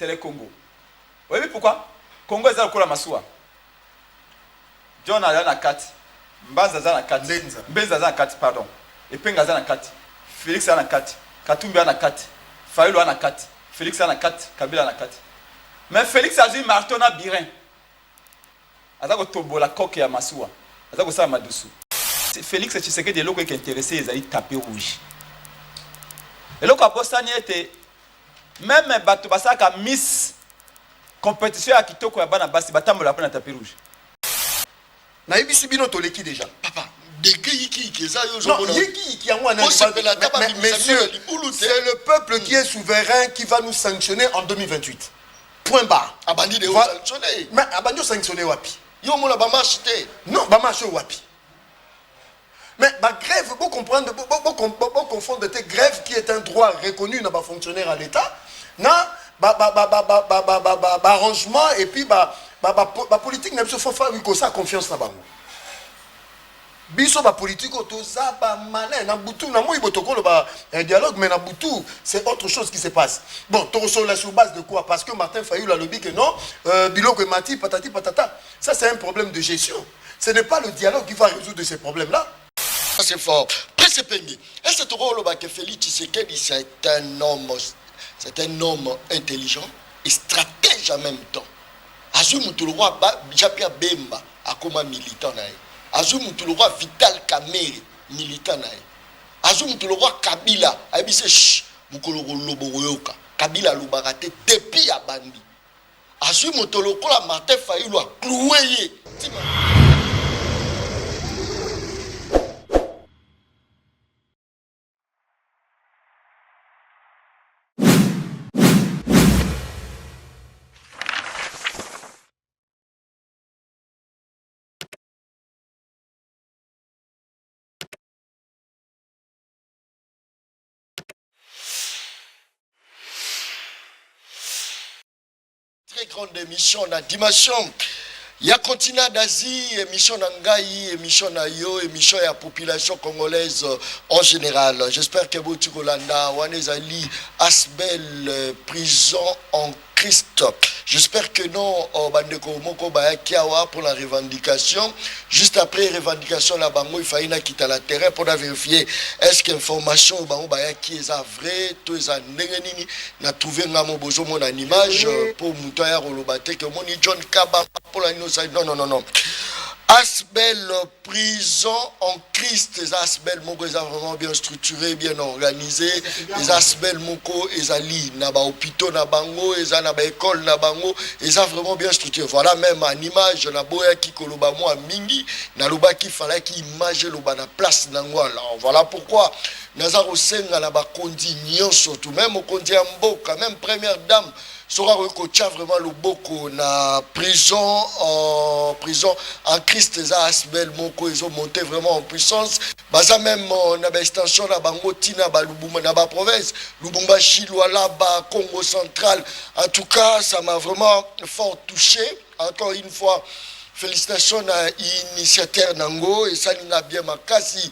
c'est le Congo. Vous voyez pourquoi? Congo est dans la Massoua. John a na 4. Mbanza na 4. Mbenza na 4, pardon. Epenga na 4. Félix a na 4. Katumbi a na 4. Fayulu a na 4. Félix a na 4. Kabila a na 4. Mais Félix a joué marteau na birin. Azako tobola coque ya Massoua. Azako sa madusu. Félix Tshisekedi de loko qui intéressé les aïe tapis rouge. Et loko apostani était même bato basaka miss compétition à kitoko ya bana basi batambola pa na tapis rouge. Na yebisi bino toleki déjà. Papa, dégâts qui ça yo non, qui a moi messieurs, c'est le peuple qui est souverain qui va nous sanctionner en 2028. Point barre. Abandi de sanctionner. Mais abandi sanctionner wapi? Yo mona ba marché. Non, ba marché wapi? Mais ma grève, vous comprenez, vous confondre de grève qui est un droit reconnu dans les fonctionnaires à l'État, na arrangement et puis politique n'a pas fait ça confiance na bango. Biso ba politique otoza ba malin na butu na moi botokolo ba un dialogue mais na butu c'est autre chose qui se passe. Bon, to là sur base de quoi? Parce que Martin Fayulu a lobby que non, biloko mati patati patata. Ça c'est un problème de gestion. Ce n'est pas le dialogue qui va résoudre ces problèmes-là. C'est fort. Presse Pengi. Est-ce que tu vois que Félix Tshisekedi c'est un homme intelligent et stratège en même temps. Azou Moutouloua Japia Bemba akoma militant nae. Azou Moutouloua Vital Kamerhe militant nae. Azou Moutouloua Kabila abise ch Mukolo Loboyoka. Kabila Lubarate depuis abandi. Azou Moutouloua Martin Fayulu a cloué. Très grande émission dans dimension. Il y a continent d'Asie, émission d'Angaï, émission d'Ayo, émission de la population congolaise en général. J'espère que vous Golanda, Wanezali, Asbel, prison en Christ. J'espère que non, Bandeko Moko Bayakiawa pour la revendication. Juste après revendication, la Bango, il fallait quitter la terrain pour vérifier est-ce que l'information Bango Bayaki est vraie, tout est négatif. n'a trouvé ngamo bozo mon image pour Moutaya Rolobate que mon John Kaba pour la non. Asbel prison en Christ, les Asbel Moko est vraiment bien structuré, bien organisé. Les Asbel Moko ezali na ba hôpitaux na bango, eza na ba école na bango, eza vraiment bien structuré. Voilà même en image na boya ki koloba mo mingi, na loba ki fallait ki image loba na place nango. Alors voilà pourquoi Nazaro Senga na ba kondi nyonso tout même au kondi mboka, même première dame sera recoacha vraiment le boko na prison en Christ les Asbel Moko ils ont monté vraiment en puissance baza même na ba extension na bango tina ba Lubumba na ba province Lubumbashi Lualaba Congo central. En tout cas ça m'a vraiment fort touché. Encore une fois félicitations à initiateur nango et ça n'a bien makasi.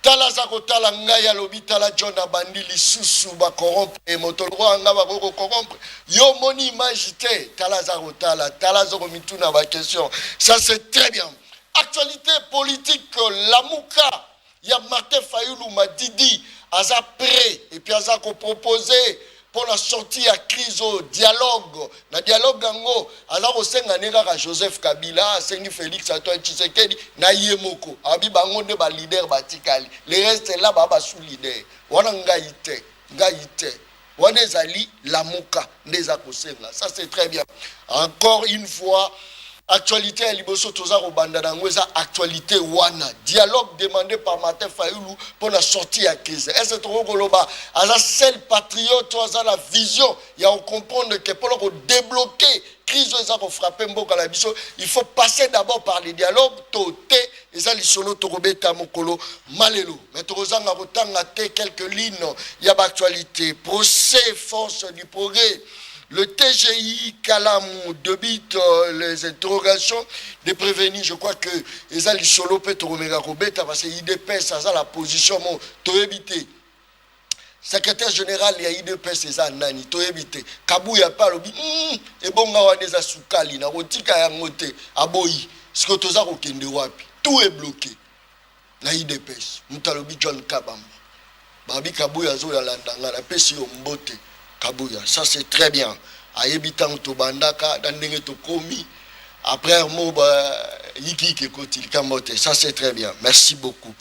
Tala zako tala ngaya lobi tala John abandi lisusu ba corrompre et motolwa nga ba ko corrompre yo moni image te tala zako tala zako mituna ba question ça c'est très bien. Actualité politique Lamuka ya Martin Fayulu Madidi aza prêt et puis aza ko proposer pour la sortie à crise au dialogue na dialogue ngo ala ko senga neka Joseph Kabila sengi Félix Antoine Tshisekedi na yemoko abi bango nde ba leader batikali le reste là ba sous leader wana ngaite wana ezali Lamuka ndeza ko senga ça c'est très bien. Encore une fois actualité à Liboso Toza Robanda Nangweza, actualité Wana. Dialogue demandé par Martin Fayulu pour la sortie à crise. Est-ce que trop goloba à la seule patriote, à la vision, il y a à comprendre que pour débloquer crise, pour frapper Mboka la biso, il faut passer d'abord par les dialogues, toté, et ça, les solo Torobeta Mokolo, Malelo. Mais Torozanga Rotanga, quelques lignes, il y a l'actualité. Procès, force du progrès. Le TGI Kalamou débite les interrogations des prévenus. Je crois que les ali solo peut Toromega Robeta parce que IDP ça a la position mon to éviter. secrétaire général ya IDPS eza nani toyebi te Kabuya pa lobi ebonga wana eza sukali na kotika yango te aboyi siko toza kokende wapi tout est bloqué na IDPS mutalobi John Kabamba babi Kabuya zo ya landanga na pesi yo mbote Kabuya ça c'est très bien ayebi tango to bandaka ndenge to komi après mo ba yiki ke kotili kambote ça c'est très bien merci beaucoup.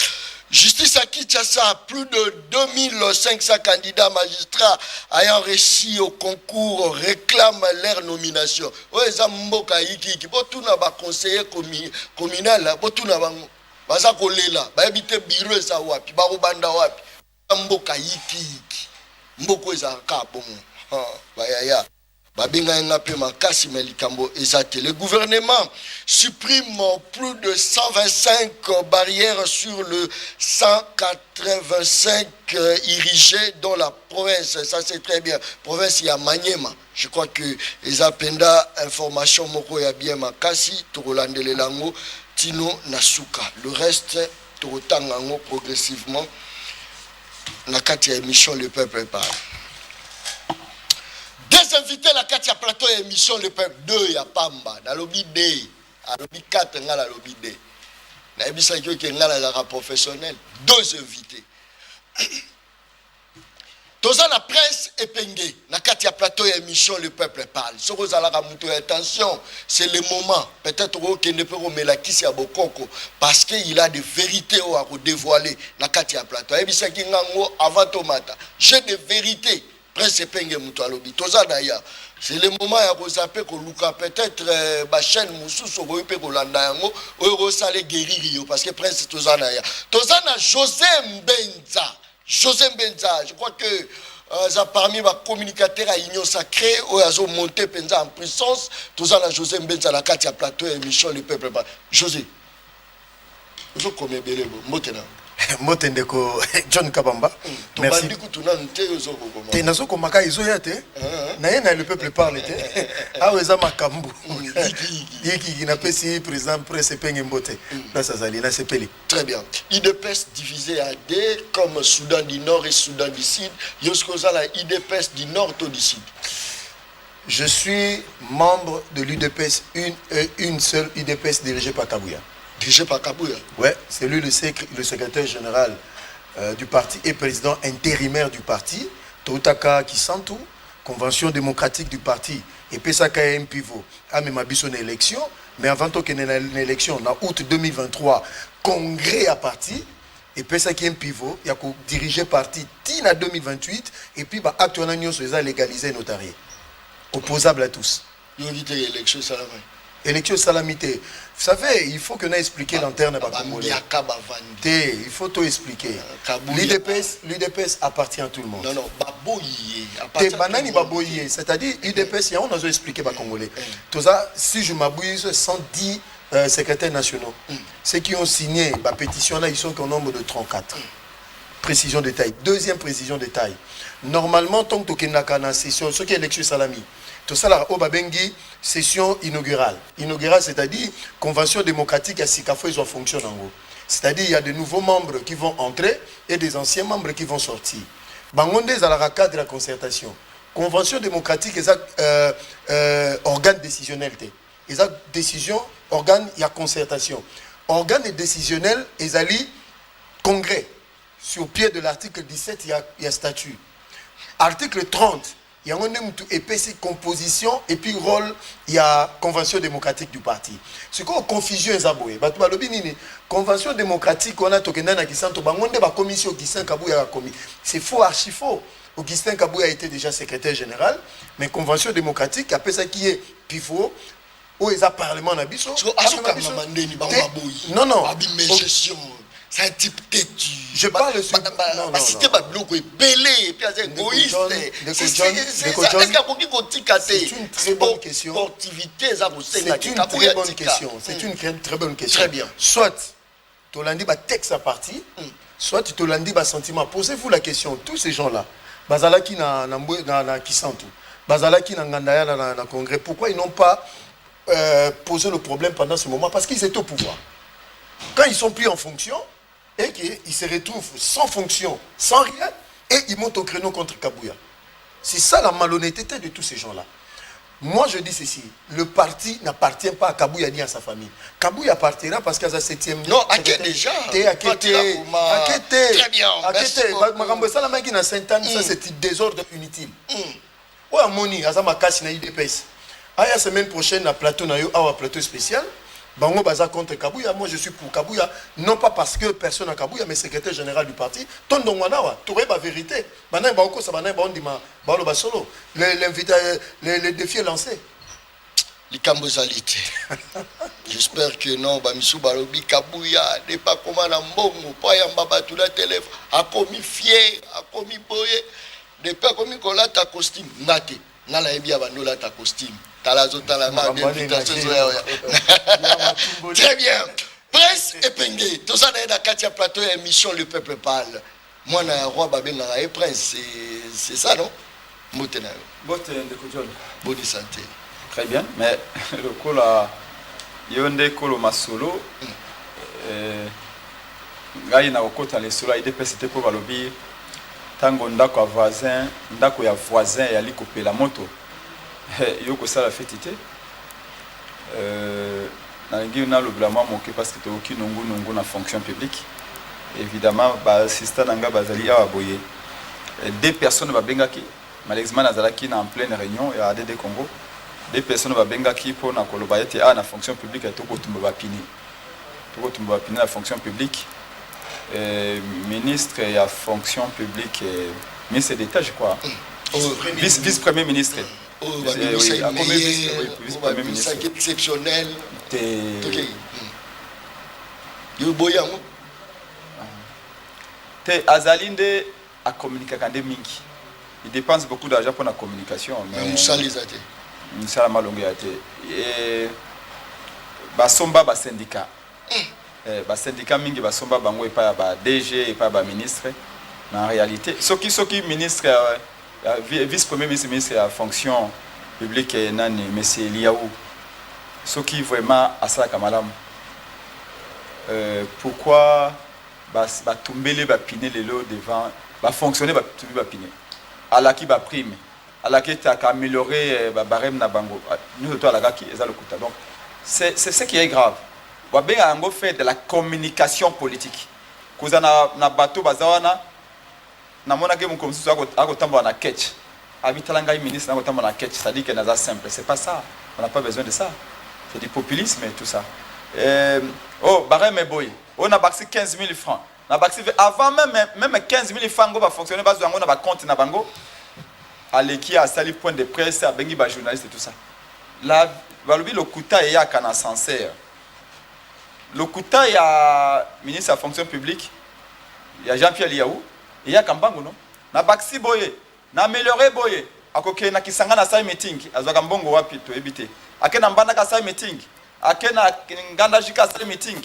Justice à Kinshasa, plus de 2500 candidats magistrats ayant réussi au concours réclament leur nomination. Oeza mboka yiki ki botuna ba conseiller communal botuna bango baza kolela ba habite bureau za wapi ba robanda wapi mboka yiki mboko eza ka bon ba ya le gouvernement supprime plus de 125 barrières sur le 185 érigés dans la province. Ça c'est très bien. Province il y a Maniema. Je crois que les appenda information moko ya bien makasi Torolande le lango Tino Nasuka. Le reste Torotangango progressivement. Na kati ya émission Le Peuple parle. Des invités la Katia plateau émission Le Peuple 2 ya Pamba na lobby D à lobby 4 nga la lobby D na ebisa ki nga la professionnel deux invités toza na presse epenge na Katia plateau émission Le Peuple parle soko za la muto attention c'est le moment peut-être que ne peut remettre kisi ya bokoko parce que il a des vérités à dévoiler na Katia plateau ebisa ki ngango avant tomata j'ai des vérités. C'est le moment où vous appelez peut-être la chaîne Moussous ou Landa ou guérir parce que Prince Tozana José Mbenza. José Mbenza, je crois que ça parmi les communicateurs à Union Sacrée où ils ont monté Penza en puissance. Tozana José Mbenza la carte à plateau émission Le Peuple. José, vous connaissez bien le Motendeko John Kabamba. Merci. Te nazoko maka izoya te. Na yena Le Peuple parle te. Aweza makambu. Yiki na pesi président presse penge mbote. Place azali na sepeli. Très bien. IDPS divisé à deux comme Soudan du Nord et Soudan du Sud. Yosko za la IDPS du Nord ou du Sud. Je suis membre de l'UDPS, une seule UDPS dirigée par Kabuya. Dirigé par Kabuya. Ouais, c'est lui le secrétaire général du parti et président intérimaire du parti. Toutaka Kisantu, convention démocratique du parti. Et Pesaka un pivot. A même une élection. Mais avant qu'il y ait une élection, en août 2023, congrès à parti. Et Pesaka un pivot. Il y a dirigé parti Tina 2028. Et puis, actuellement, nous avons légalisé notarié. Opposable à tous. Il y a eu l'élection salamité. Élection salamité. Vous savez, il faut qu'on ait expliqué l'antenne à Congolais. Il faut tout expliquer. L'UDPS appartient à tout le monde. Non, non, Baboye. C'est-à-dire, l'UDPS, on a expliqué à Congolais. Tout ça, si je m'abouille, 110 secrétaires nationaux. Ceux qui ont signé la pétition, là, ils sont au nombre de 34. Précision de taille. Deuxième précision de taille. Normalement, tant que tu as une session, ce qui est élection salami, tout ça, là, au Babengi, session inaugurale. Inaugurale, c'est-à-dire convention démocratique à Sikafo, ils ont fonctionné en gros. C'est-à-dire il y a de nouveaux membres qui vont entrer et des anciens membres qui vont sortir. Bangonde, à la cadre de la concertation. Convention démocratique, ils ont organe décisionnel. Ils ont décision, organe, il y a concertation. Organe décisionnel, ils ont congrès. Sur le pied de l'article 17, il y a statut. Article 30, il y a une épaisse composition et puis rôle, il y a convention démocratique du parti. Ce qu'on confusion est aboué. Convention démocratique, on a tokené na Gisanto, on a commission Augustin Kabouya a commis. C'est faux, archi faux. Augustin Kabouya a été déjà secrétaire général, mais convention démocratique, après ça qui est pivot, où est le parlement nabiso. Non, non. C'est un type têtu. Je parle sur... C'est une très bonne question. C'est une très bonne question. C'est une très bonne question. Très bien. Soit tu l'as dit, texte à partie, soit tu l'as dit, sentiment. Posez-vous la question. Tous ces gens-là, Bazalaki na Kisantu, Bazalaki na Ngandaya na Congrès, pourquoi ils n'ont pas posé le problème pendant ce moment? Parce qu'ils étaient au pouvoir. Quand ils sont plus en fonction, et qu'ils se retrouvent sans fonction, sans rien, et ils montent au créneau contre Kabouya. C'est ça la malhonnêteté de tous ces gens-là. Moi, je dis ceci, le parti n'appartient pas à Kabouya ni à sa famille. Kabouya partira parce qu'il y a sa 7e... Non, à qui déjà? Très bien. Ça, Mm. c'est désordre inutile. Ouais, Moni, Azama Kassi na IDPS. La semaine prochaine, à plateau, à plateau spécial, Bango Baza contre Kabouya. Moi, je suis pour Kabouya. Non pas parce que personne à Kabouya, mais secrétaire général du parti. Ton Dongwanawa, tu la vérité. Le défi est lancé. J'espère que non, Bamisou Balobi Kabouya n'est pas comme un mbongo, pas un babatula téléphone, a commis fier, a commis boye, n'est pas commis qu'on a ta costume, nate, nala ebia banola ta costume, talazo talanga, très bien. Prince et Pengue, tout ça dans Katia Plateau émission Le Peuple Parle. Moi, na roi Babel et Prince, c'est ça, non? Motena. Bonne santé. Très bien, mais le col a yonde kolo masolo ngai na okota les solo ide pesite po balobi tango ndako ya voisin ya likopela moto yoko sala fetite na ngi na lobla moi moke parce que toki nungu na fonction publique évidemment ba assistant nanga bazali awa boye deux personnes ba bengaki malheureusement nazalaki na en pleine réunion ya ADD Congo. Des personnes qui benga qui pour na koloba ete na fonction publique et toko tumba pini la fonction publique ministre et la fonction publique ministre d'État je crois vice premier ministre vice premier ministre exceptionnel te azalinde a communiquer kande mingi il dépense beaucoup d'argent pour la communication mais Misala malongo ya te basomba ba syndicat ba syndicat mingi basomba bango et pas ba DG et pas ba ministre mais en réalité soki ministre vice premier ministre à fonction publique nani monsieur Liaou soki vraiment asala kamalamu pourquoi ba tumbele ba piner lelo devant ba fonctionner ba tumbi ba piner alaki ba prime à qui tu as amélioré barème na bango nous toi la qui est le kuta donc c'est ce qui est grave wa benga ngo fait de la communication politique kuza na bateau bazawana na mona ke mon comme ça ako tamba na catch abitalanga ministre na tamba na catch ça dit que naza simple c'est pas ça on n'a pas besoin de ça c'est du populisme et tout ça oh barème boy on a baxi 15 000 francs na baxi avant même 15 000 francs go va fonctionner base yango na ba compte na bango Aleki a sali point de presse a bengi ba journaliste et tout ça la balobi le kuta ya kana sincère le kuta ya ministre de la fonction publique ya Jean-Pierre Liaou et ya kambango non na baxi boye na améliorer boye akoke na kisanga na sai meeting azwaka mbongo wapi to ebité akena mbanda ka sai meeting akena nganda jika sai meeting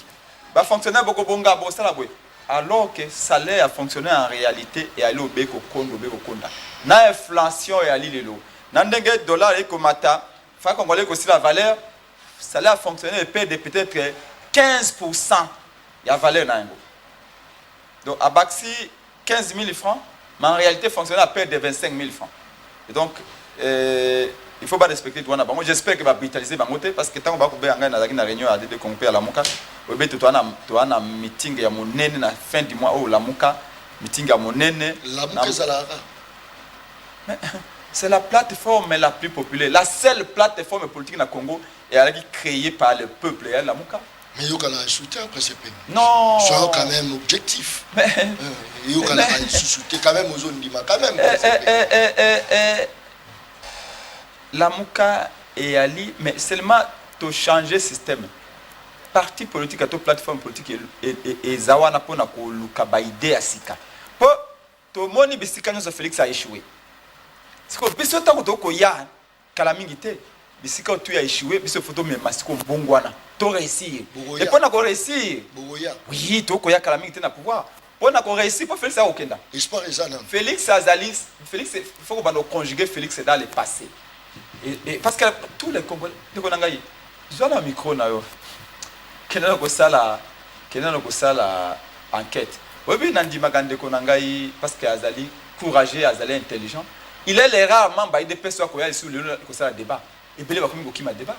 ba fonctionnaire boko bonga bo sala boye alors que salaire a fonctionné en réalité et à l'obéko konda na inflation et à l'île na ndenge dollar et komata fa congolais aussi la valeur salaire a fonctionné et paie de peut-être 15% ya valeur na ngo donc à baxi 15 000 francs mais en réalité fonctionner à paie de 25 000 francs et donc il faut pas respecter douana bango j'espère que va brutaliser bangote parce que tant on va couper en na la réunion à de compter à la muka obe to ana meeting ya monene na fin du mois au la muka meeting ya monene la muka zalara c'est la plateforme la plus populaire la seule plateforme politique na Congo et elle est créée par le peuple et la muka mais il y a un soutien après ces pays non soyons quand même objectif il y a un soutien quand même aux zones d'Ima quand même la muka et Ali mais seulement to changer système parti politique à toute plateforme politique et zawana pona ko luka ba idée asika po to moni bisika nyo Félix a échoué siko biso tango to ko ya kala mingi te bisika tu a échoué biso photo mais masiko mbongwana to réussir et pona ko réussir oui to ko ya kala mingi te na pouvoir pona ko réussir po Félix a okenda espoir ezana Félix Azalis Félix il faut qu'on va conjuguer Félix dans le passé et parce que tous les Congolais de konangai ils ont un micro na yo kenana ko sala enquête obi nandi magande konangai parce que Azali courageux, azali intelligent. Il est les rares membres de personnes qui ont sur le débat. Et bien, il y a débat.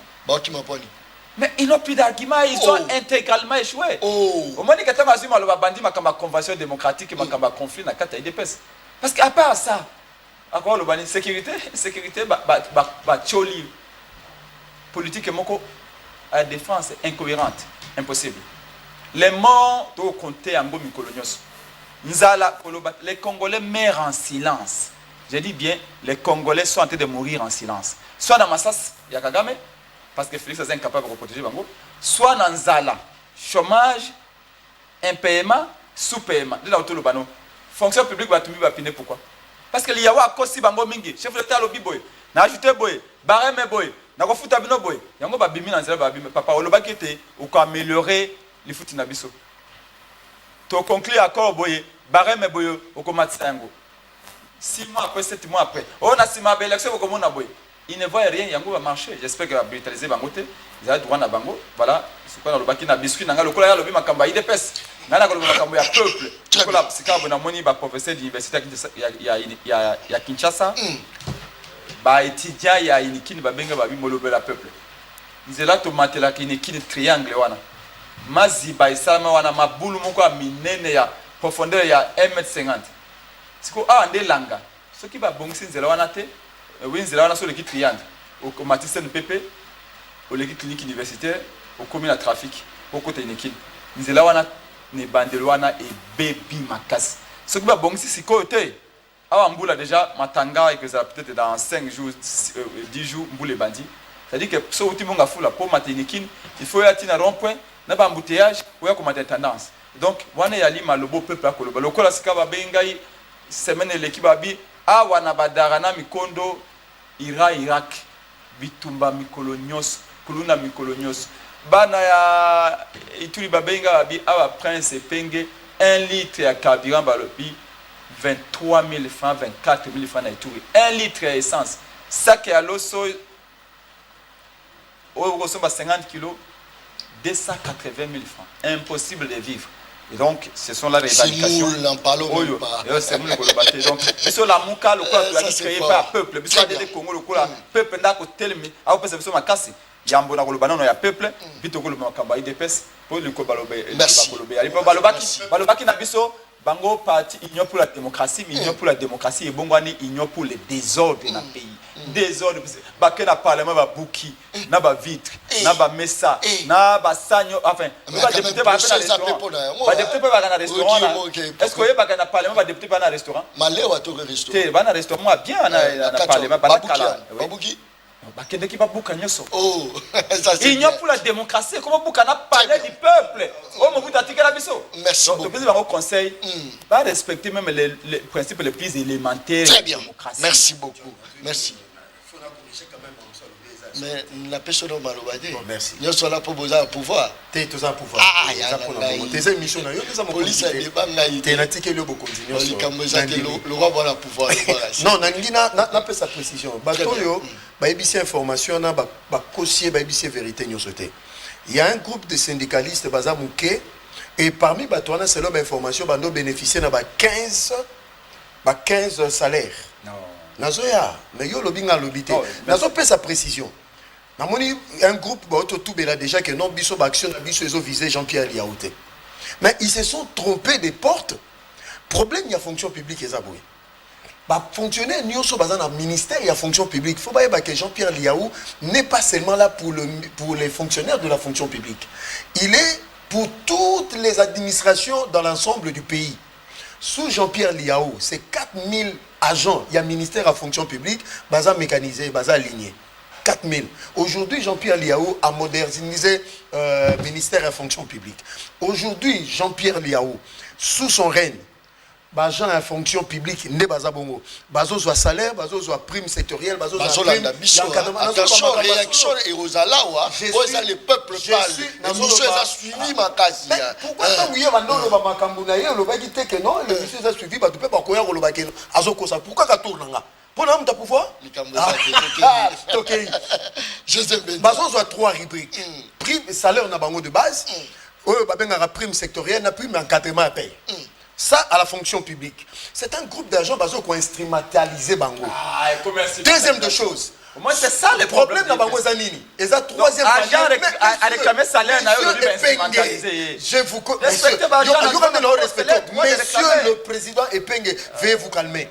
Mais ils n'ont plus d'arguments, ils ont intégralement échoué. Au moins, il y a une convention démocratique et un conflit dans le IDPS. Parce qu'à part ça, encore le sécurité, politique la défense est incohérente, impossible. Les morts doivent compter en Bomi Colonios. Les Congolais meurent en silence. Je dis bien, les Congolais sont en train de mourir en silence. Soit dans Massas, il y a Kagame, parce que Félix est incapable de protéger Bango, soit dans Zala, chômage, impayement, sous-paiement. Fonction publique va tout le pourquoi? Parce que il y a Kosi Bango Mingi, chef de l'État lobby boy, n'a ajouté boy, barème boy, n'a pas foutu abino boy. Il y a un babimi dans Zala babimi, papa, on qui était, ou quoi améliorer les foutu nabiso. Tu conclus accord boy, barème boy, ou comme Matsango. 6 mois après, 7 mois après, on a 6 mois d'élection, comme on a boy. Il ne voit rien, Yango va marcher. J'espère qu'il va brutaliser Bangote. Ils ont droit à Bango. Voilà. C'est quoi le baki na biscuit, n'a le cola ya lobi makamba IDPS. N'a la koloma makamba ya peuple. Le cola c'est quand on a moni ba professeur d'université ya Kinshasa. Ba étudiant ya inikini ba benga ba bi molobe la peuple. Ils là to matela kinikini triangle wana. Mazi ba isama wana mabulu moko a minene ya profondeur ya 1,50 m. Siko a ande langa. Ce qui va bongisi nzela wana te. Oui, c'est là sur l'équipe triangle, au Matisse NPP, au l'équipe clinique universitaire, au commun à trafic, au côté inéquil. Nous là, on a des bandeloana et baby makas. Ce qui va bon, c'est côté. Ah, Mboula déjà, Matanga, et que ça peut-être dans 5 jours, 10 jours, Mboula bandit. C'est-à-dire que ce qui est fou, la peau matinikin, il faut y aller à rond-point, n'a pas embouteillage, ou y a comme des tendances. Donc, on a yali malobo peuple à Koloba. Le Kola Sikaba Bengai, semaine l'équipe Abi, ah, wana badarana mikondo. Irak, Bitumba Mikolonios, Kuluna Mikolonios. Bana ya Ituri Babenga Abi Awa Prince Penge, 1 litre à carburant balopi, 23 000 francs, 24 000 francs à Ituri. 1 litre à essence. Sac à l'osso, au 50 kilos, 280 000 francs. Impossible de vivre. Et donc, ce sont la révadication. C'est n'en parlons même pas. C'est nous le battre. Donc, sur la mouka, le quoi, tu as créé par peuple. Sur la Congo, le quoi, peuple n'a qu'au telmi. Alors, parce que c'est ma casse. Yambo na kolobana no ya peuple. Vite kolobana kamba IDPS pour le kobalobé. Merci. Balobaki na biso. Bango parti union pour la démocratie, mais union pour la démocratie et bongwani union pour le désordre dans le pays. Désordre, parce que le parlement va bouki, n'a pas vitre, n'a pas messa, n'a pas sagno, enfin, va député va faire un restaurant. Va député va faire un restaurant. Est-ce que vous avez un parlement va député va faire un restaurant? Malé ou à tout restaurant? Va faire un restaurant bien un parlement, pas la bouki. Oh, il n'y a pour la démocratie, comment vous pouvez parler du peuple? Merci beaucoup. Le président conseil va respecter même les principes les plus élémentaires. Très bien. Merci beaucoup. Merci. Mais la personne n'a pas de merci. Nous sommes là pour vous avoir pouvoir. Tu es un pouvoir. Ah, il y a tes émissions, tu es un police. Tu es un ticket, le roi va la pouvoir. Non, Nangina n'a pas sa précision. Baïbisi information, na bakossier, baïbisi vérité, il y a un groupe de syndicalistes baza mouké et parmi batouana c'est l'homme information bando bénéficier na 15 salaires. Non. Nazoya, mais yo lobinga lobité. Nazo peut sa précision. Namoni un groupe tout bela déjà que non biso action na biso ils ont visé Jean-Pierre Liaouté. Mais ils se sont trompés des portes. Problème il y a fonction publique et zaboué. Fonctionnaire nyonso baza na ministère il y a fonction publique. Faut pas que Jean-Pierre Liaou n'est pas seulement là pour les fonctionnaires de la fonction publique. Il est pour toutes les administrations dans l'ensemble du pays. Sous Jean-Pierre Liaou, c'est 4000 agents, il y a ministère à fonction publique, baza mécanisé, baza aligné. 4000. Aujourd'hui, Jean-Pierre Liaou a modernisé ministère à fonction publique. Aujourd'hui, Jean-Pierre Liaou, sous son règne, Bajan à fonction publique, ne baza bongo. Bazo soit salaire, bazo soit prime sectorielle, bazo soit prime. Attention, réaction et Rosala, les peuples parlent. Le monsieur a suivi ma case. Pourquoi vous y avez un makambunaye, le bagi dit que non, le monsieur a suivi, tu peux pas courir au lobaki. Azokosa, pourquoi tu tournes là? Pour l'homme, tu as pouvoir? Bazo soit 3 rubriques. Prime salaire, on a bango de base. Babenga prime sectorielle, on a prime encadrement à payer. Ça, à la fonction publique. C'est un groupe d'agents qui ont instrumentalisé Bango. Deuxième de choses. Moi, c'est ça le problème dans Bango Zanini. Et ça, troisième palier. À réclamer salaire, je vous monsieur le président Epenge, veuillez vous calmer.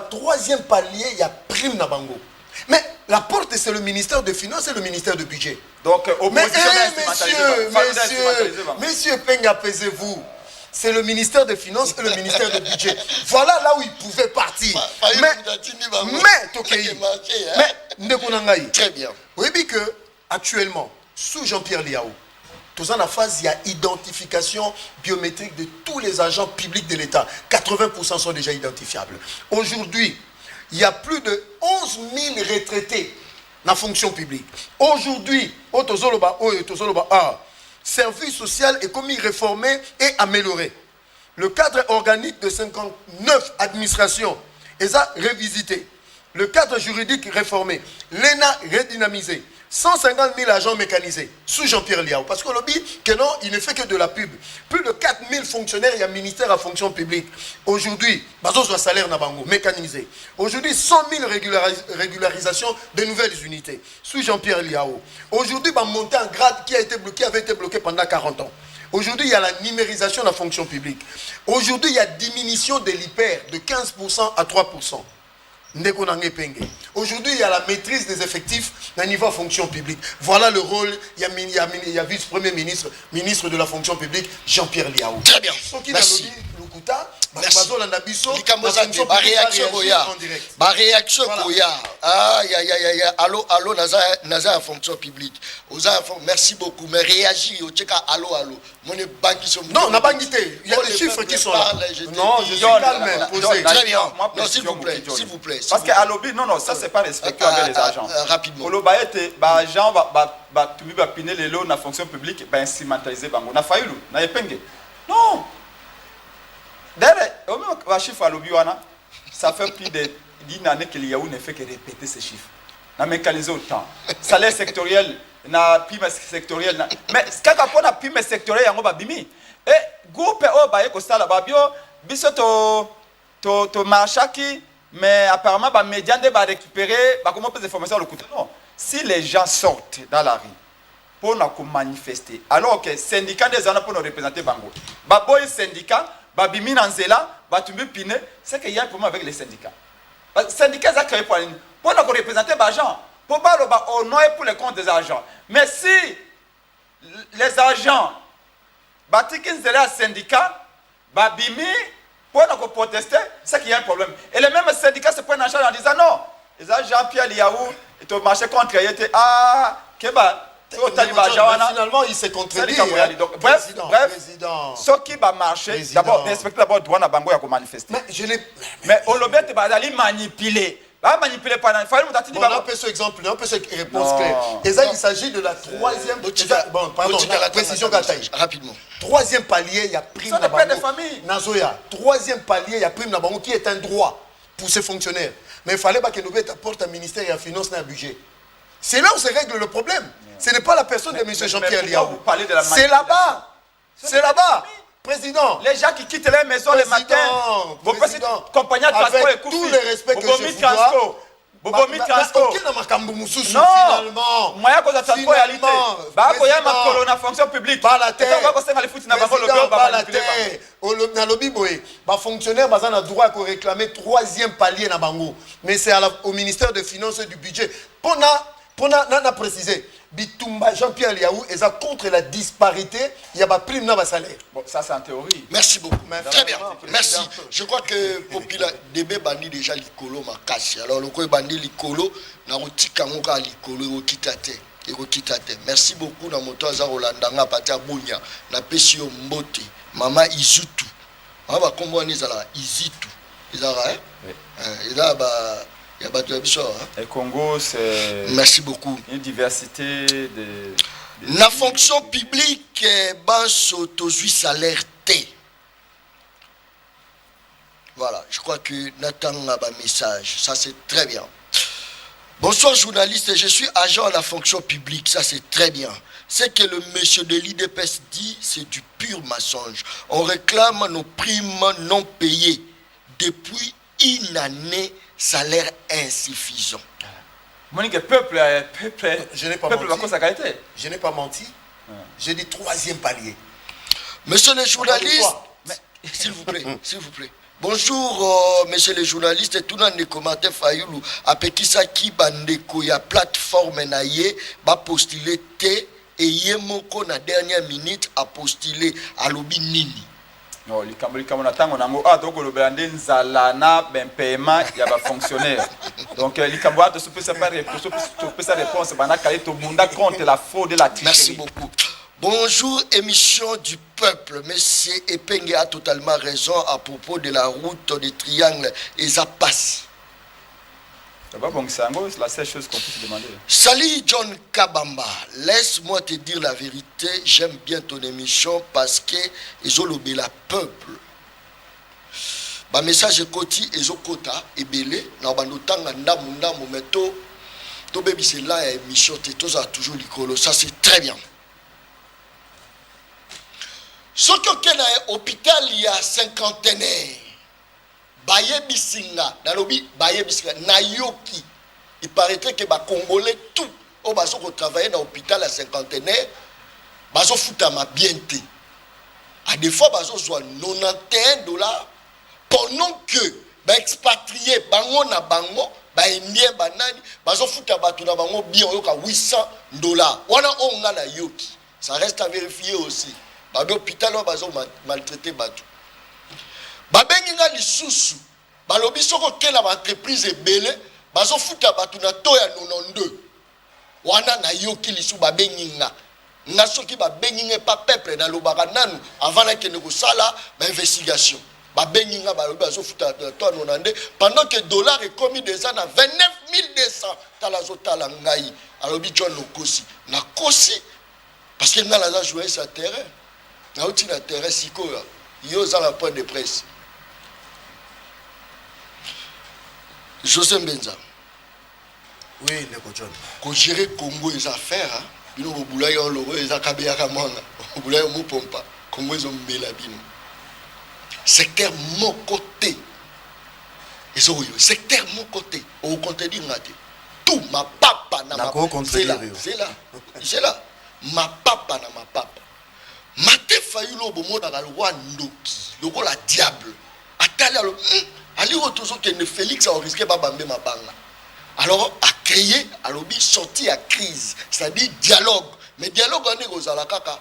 Troisième palier, il y a prime dans Bango. Mais la porte, c'est le ministère de Finances et le ministère de Budget. Donc, monsieur Epenge, apaisez-vous. C'est le ministère des Finances et le ministère du Budget. Voilà là où ils pouvaient partir. Très bien. Oui, mais que actuellement, sous Jean-Pierre Liao, tous en la phase, il y a identification biométrique de tous les agents publics de l'État. 80% sont déjà identifiables. Aujourd'hui, il y a plus de 11 000 retraités dans la fonction publique. Aujourd'hui, service social est commis, réformé et amélioré. Le cadre organique de 59 administrations est révisité. Le cadre juridique réformé. L'ENA redynamisé. 150 000 agents mécanisés sous Jean-Pierre Liao. Parce qu'on dit que non, il ne fait que de la pub. Plus de 4 000 fonctionnaires, il y a ministère à fonction publique. Aujourd'hui, le salaire Nabango, mécanisé. Aujourd'hui, 100 000 régularisations de nouvelles unités sous Jean-Pierre Liao. Aujourd'hui, monter en grade qui avait été bloqué pendant 40 ans. Aujourd'hui, il y a la numérisation de la fonction publique. Aujourd'hui, il y a diminution de l'hyper de 15% à 3%. Aujourd'hui, il y a la maîtrise des effectifs d'un niveau fonction publique. Voilà le rôle. Il y a vice-premier ministre, ministre de la fonction publique, Jean-Pierre Liao. Très bien. Merci. Merci. Réaction allô, Naza fonction publique. Merci beaucoup. Mais réagis, allô. Non, on n'a pas quitté. Il y a des chiffres qui sont là. Non, je suis calme. Très bien. S'il vous plaît. Parce qu'à l'objet, non, ça c'est pas respecté avec les agents. Rapidement. Pour le baïete, agent va piner les lots dans la fonction publique, instrumentaliser bango. Na faillu, na epenge. Non. D'ailleurs, au chiffre à l'objet, ça fait plus d'une année que l'IAO ne fait que répéter ces chiffres. Na mécaniser autant. Salaire sectoriel, na prime sectorielle. Mais quand on a prime sectorielle, on va bimi. Et groupe au baïe kosala babio, biso to marchaki. Mais apparemment, les médias vont récupérer comment plus d'informations le côté. Non. Si les gens sortent dans la rue pour nous manifester, alors que les syndicats des gens pour nous représenter Bango, les syndicats, les Nanzela, les Pine, c'est qu'il y a un problème avec les syndicats. Les syndicats ont créé pour nous représenter les gens, pour ne pas honorer pour les comptes des agents. Mais si les agents, les syndicats, pour nous protester, c'est qu'il y a un problème. Et les mêmes syndicats se prennent en charge en disant non. Les agents Jean-Pierre Liao, ils ont marché contre eux. Finalement, il s'est contredit. Bref, ce qui va marcher, d'abord, respecter d'abord le droit de Bango à manifester. Mais on l'a manipulé. Manipuler pendant il on peut ce exemple, on peut cette réponse claire. Et ça, il s'agit de la troisième. Précision rapidement. Troisième palier, il y a prime Nazoya. Troisième palier, il y a prime Nabango qui est un droit pour ces fonctionnaires. Mais il fallait pas que nous apporte un ministère et un finance et un budget. C'est là où se règle le problème. Ce n'est pas la personne de M. Jean-Pierre Liao. C'est là-bas. C'est là-bas. Président, les gens qui quittent les maisons le matin, vos petites compagnies de transport avec tout le respect que je vous dois, non, moi je suis transport réalité. Bah il y a ma colonne en fonction publique. Pas la terre. Fonctionnaire a droit à réclamer troisième palier na bango. Mais c'est au ministère des Finances et du Budget. Pour préciser. Bitumba Jean-Pierre Liao est contre la disparité, il y a pas prime dans le salaire. Bon, ça c'est en théorie. Merci beaucoup. Très bien. Merci. Je crois que Popila Débé bandi déjà l'icolo ma casse. Alors le quoi bandi l'icolo na rotika ngoka l'icolo kitate. Merci beaucoup na moto za Rolandanga patia Bunya na Pesio Mbote, Mama Izutu. On va comprendre ezala Izitu. Ezala il y a pas de chose. Le Congo, c'est. Merci beaucoup. Une diversité de. La fonction publique, basse autosuit salaire T. Voilà, je crois que Nathan a un message. Ça, c'est très bien. Bonsoir, journaliste. Je suis agent à la fonction publique. Ça, c'est très bien. Ce que le monsieur de l'IDPS dit, c'est du pur mensonge. On réclame nos primes non payées depuis une année, salaire insuffisant. Monique, peuple, Je n'ai pas peuple va menti. sa qualité. Je n'ai pas menti. J'ai dit troisième palier. Monsieur les journalistes, Mais- s'il vous plaît, s'il vous plaît. Bonjour, messieurs les journalistes. Tout le monde commentaire Fayoulou. Apekisa ki bandeko ya plateforme na ye ba postuler te et yemoko na dernière minute a postulé à lobi nini. Non, likambo na tango nango tokolobela nde nzala na paiement ya ba fonctionnaire. Donc likambo to supesa réponse bana kali to bunda contre la fraude et la tricherie. Merci beaucoup. Bonjour, émission du peuple. Monsieur Epenge a totalement raison à propos de la route des triangles et ça passe. C'est la seule chose qu'on peut se demander. Salut John Kabamba, laisse-moi te dire la vérité, j'aime bien ton émission parce que ils ont lobé la peuple. Ba message koti ezo kota ebele na bandotanga ndamu ndamu meto to bebi c'est là émission te toza toujours likolo, ça c'est très bien. Ce que na hôpital il y a cinquantenaire baye bisinga nalobi baye bisinga na yoki il paraîtrait que ba congolais tout au baso ko travailler dans hôpital à cinquantenaire baso futama bien te à des fois baso soit $91 pendant que ba expatrié bango na bango ba indien banani baso futa batu na bango bien oyoka $800 wana onga na yoki ça reste à vérifier aussi ba hôpital o baso maltraité batu babengi nga lisusu balobi soko kela ba entreprise ebele bazo futa batu na to ya 92 wana na yoki lisu babengi nga soki babengi nga pa peuple na lobaka nanu avant na kende kosala ba investigation babengi nga balobi bazo futa to ya 92 pendant que dollar est commis déjà na 29200 tala zo tala ngai alobi John Okosi na kosi parce que nga la jouer sa terrain na uti na terrain sikoya yo za la point de presse. José Mbenza. Oui, Neko John. Ko gérer Congo les affaires, bino bobula yo logo eza kabeya ka mwanga. Bobula yo mupompa. Congo ezo mbela bino. Secteur mon côté. Ezo yo secteur mon côté. Au contredire ngate. Tout ma papa na ma papa. C'est là. Ma papa na ma papa. Mate Fayulu bomona ka lwa ndoki. Loko la diable. Atali alo Ali autour que Félix a risqué babambe mabanga. Alors a créé alobi sorti à crise, c'est-à-dire dialogue. Mais dialogue on est aux kaka.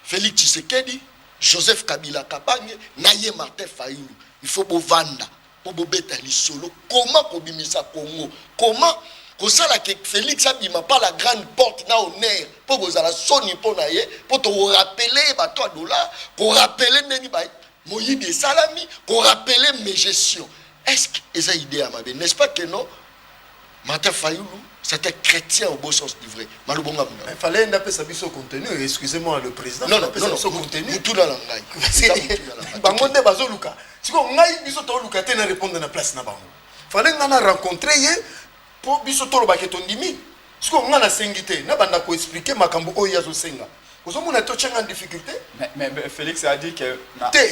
Félix Tshisekedi, Joseph Kabila Kabange, Naye Martin Fayulu. Il faut bovanda, pour bobeta lisolo. Comment kobimisa Congo? Comment kosala que Félix abima pas la grande porte na honneur pour bozala soni pour naye pour te rappeler ba toi dollar, pour rappeler neni ba Moïse de Salami, qu'on rappelait mes gestions. Est-ce que c'est idée à ma vie? N'est-ce pas que non? Martin Fayulu, c'était chrétien au beau sens du vrai. Il fallait un peu savoir son contenu. Excusez-moi, le président. Non, non, non, son contenu. Tout dans la langue. Bangonde bazo luka. Si on ngai biso to luka te na répondre na place na bango. Fallait ngana rencontrer ye pour biso to lo baketo ndimi. Si on ngana sengité, na banda ko expliquer makambo o yazo senga. Vous avez en difficulté. Mais Félix a dit que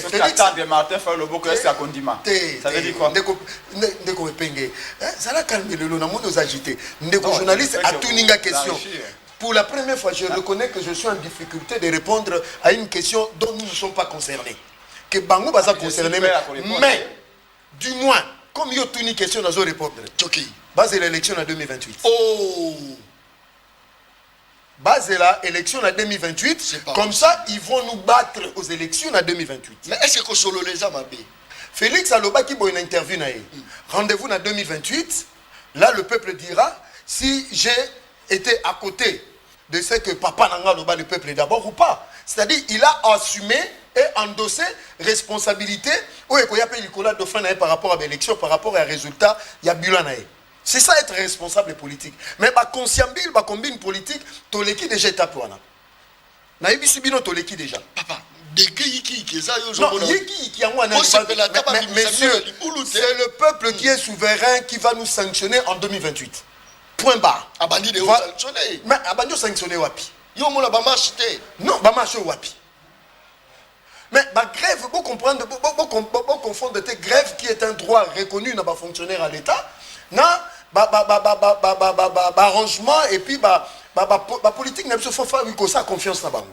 Félix attendre Martin fait le beau que c'est un condiment. Ça veut dire quoi? Ndeko Epenge. Ça l'a calmé le lot, on nous agité. Ndeko journaliste a tout une question. Pour la première fois, je reconnais que je suis en difficulté de répondre à une question dont nous ne sommes pas concernés. Que Bango va concerner, mais du moins, comme il y a une question, nous allons répondre. Base de l'élection en 2028. Oh! Base la élection en 2028, comme ça ils vont nous battre aux élections en 2028. Mais est-ce que solo les a mabé? Félix Aloba qui a une interview rendez-vous en 2028. Là le peuple dira si j'ai été à côté de ce que papa Nanga Loba le peuple d'abord ou pas. C'est-à-dire il a assumé et endossé responsabilité ou il y a Nicolas Dauphin par rapport à l'élection, par rapport à résultat, il y a bilan. C'est ça être responsable politique. Mais ma consciambil, ma combine politique, toleki déjà étape wana. Na ibisi bino toleki déjà. Papa, de qui non, qui a moi messieurs, c'est le peuple qui est souverain qui va nous sanctionner en 2028. Point barre. Abandi de sanctionner. Mais abandi sanctionner wapi. Yo mona ba marche té. Non, ba marche wapi. Mais la grève, vous comprendre, vous confondre de grève qui est un droit reconnu dans les fonctionnaires à l'État, arrangement et puis la politique n'a pas fait ça confiance dans bango.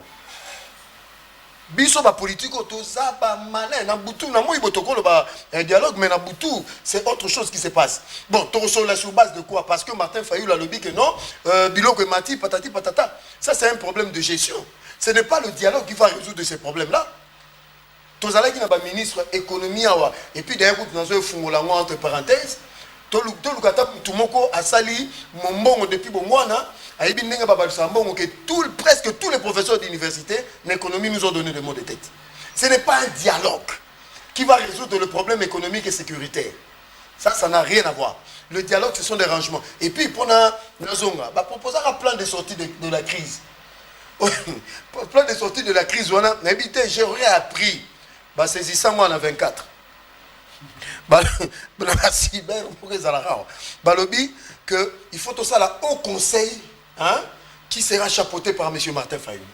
Biso ba politique toza ba malin na butu na moi botokolo ba dialogue mais na butu c'est autre chose qui se passe. Bon, to sur sur base de quoi? Parce que Martin Fayulu a lobby que non, Biloko et Mati patati patata. Ça c'est un problème de gestion. Ce n'est pas le dialogue qui va résoudre ces problèmes-là. Tozala qui n'a pas ministre économie et puis derrière vous dans un fungolango entre parenthèses tolukata tumoko asali mombongo depuis bomwana aibi ndenge ba balsambongo que presque tous les professeurs d'université d'économie nous ont donné des mots de tête. Ce n'est pas un dialogue qui va résoudre le problème économique et sécuritaire. Ça n'a rien à voir. Le dialogue, ce sont des rangements. Et puis, pour Nazonga, proposer un plan de sortie de la crise. Plan de sortie de la crise, on a habité, j'aurais appris. Saisissant moi en 24. Il faut tout ça là au conseil qui sera chapeauté par M. Martin Fayulu.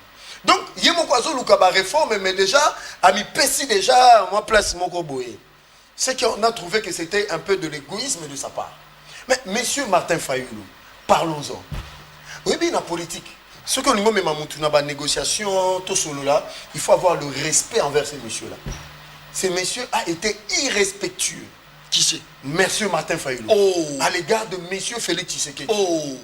Donc, il y a une réforme, mais déjà, à mi pessi déjà, moi place mon goboé. C'est qu'on a trouvé que c'était un peu de l'égoïsme de sa part. Mais M. Martin Fayulu, parlons-en. Oui, bien la politique. Ce que nous avons dans la négociation, tout cela là, il faut avoir le respect envers ces messieurs-là. Ce monsieur a été irrespectueux. Qui c'est? Monsieur Martin Fayulu. Oh. À l'égard de monsieur Félix Tshisekedi. Oh.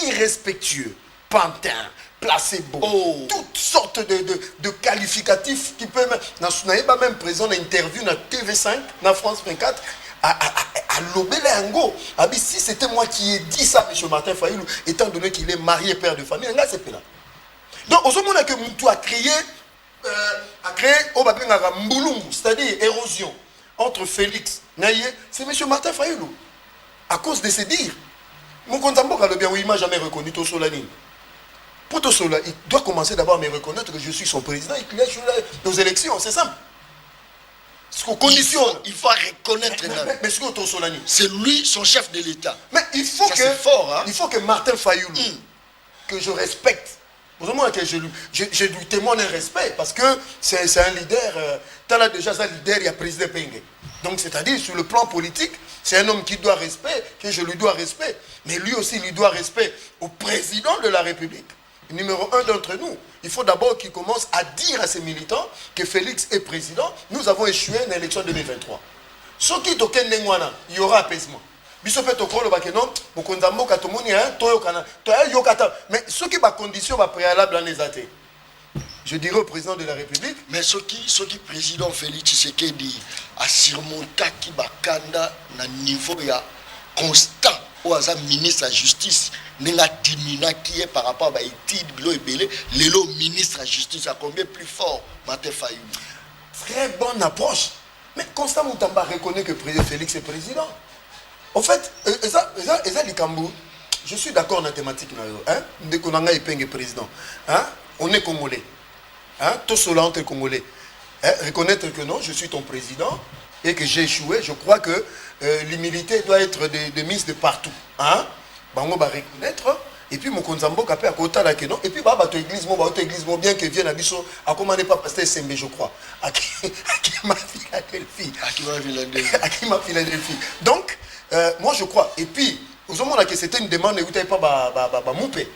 Irrespectueux, pantin, placebo, oh. Toutes sortes de qualificatifs qui peuvent même, même présent dans l'interview dans TV5, dans France 24, à l'Obelengo. Si c'était moi qui ai dit ça, M. Martin Fayulu, étant donné qu'il est marié, père de famille, c'est là. Donc, au moment que Moutou a créé c'est-à-dire érosion entre Félix Naye, c'est M. Martin Fayulu. À cause de ses dires. Mon Konzambo, il m'a jamais reconnu tout Solani. Pour tout cela, il doit commencer d'abord à me reconnaître que je suis son président et qu'il est aux élections, c'est simple. Il faut reconnaître. Mais c'est lui, son chef de l'État. Mais il faut ça, fort, il faut que Martin Fayulu, que je respecte, que je lui témoigne un respect, parce que c'est un leader, tu as déjà un leader, il y a président Penge. Donc c'est-à-dire, sur le plan politique, c'est un homme qui doit respect, que je lui dois respect. Mais lui aussi, il lui doit respect au président de la République. Numéro un d'entre nous, il faut d'abord qu'il commence à dire à ses militants que Félix est président. Nous avons échoué dans l'élection 2023. Ce qui est au Kenya, il y aura apaisement. Mais ce qui est condition préalable dans les athées. Je dirais au président de la République. Mais ce qui président Félix Tshisekedi a surmonté qui bakanda na niveau ya constant au ministre de la justice n'a diminué qui est par rapport à l'étude bilo ebele lelo ministre de la justice a combien plus fort Martin Fayulu. Très bonne approche. Mais Constant Moutamba reconnaît que Félix est président. En fait, je suis d'accord dans la thématique. Dès qu'on a un président, on est congolais. Tout cela entre Congolais. Reconnaître que non, je suis ton président et que j'ai échoué, je crois que l'humilité doit être de mise de partout. On va reconnaître. Et puis mon konzambo kapé à côté là que non. Et puis bah ton église bien que vienne à Bisso à comment n'est pas pasteur SMB je crois. À qui ma Philadelphie. À qui ma Philadelphie. Donc moi je crois. Et puis au moment là que c'était une demande où t'avais pas moupé.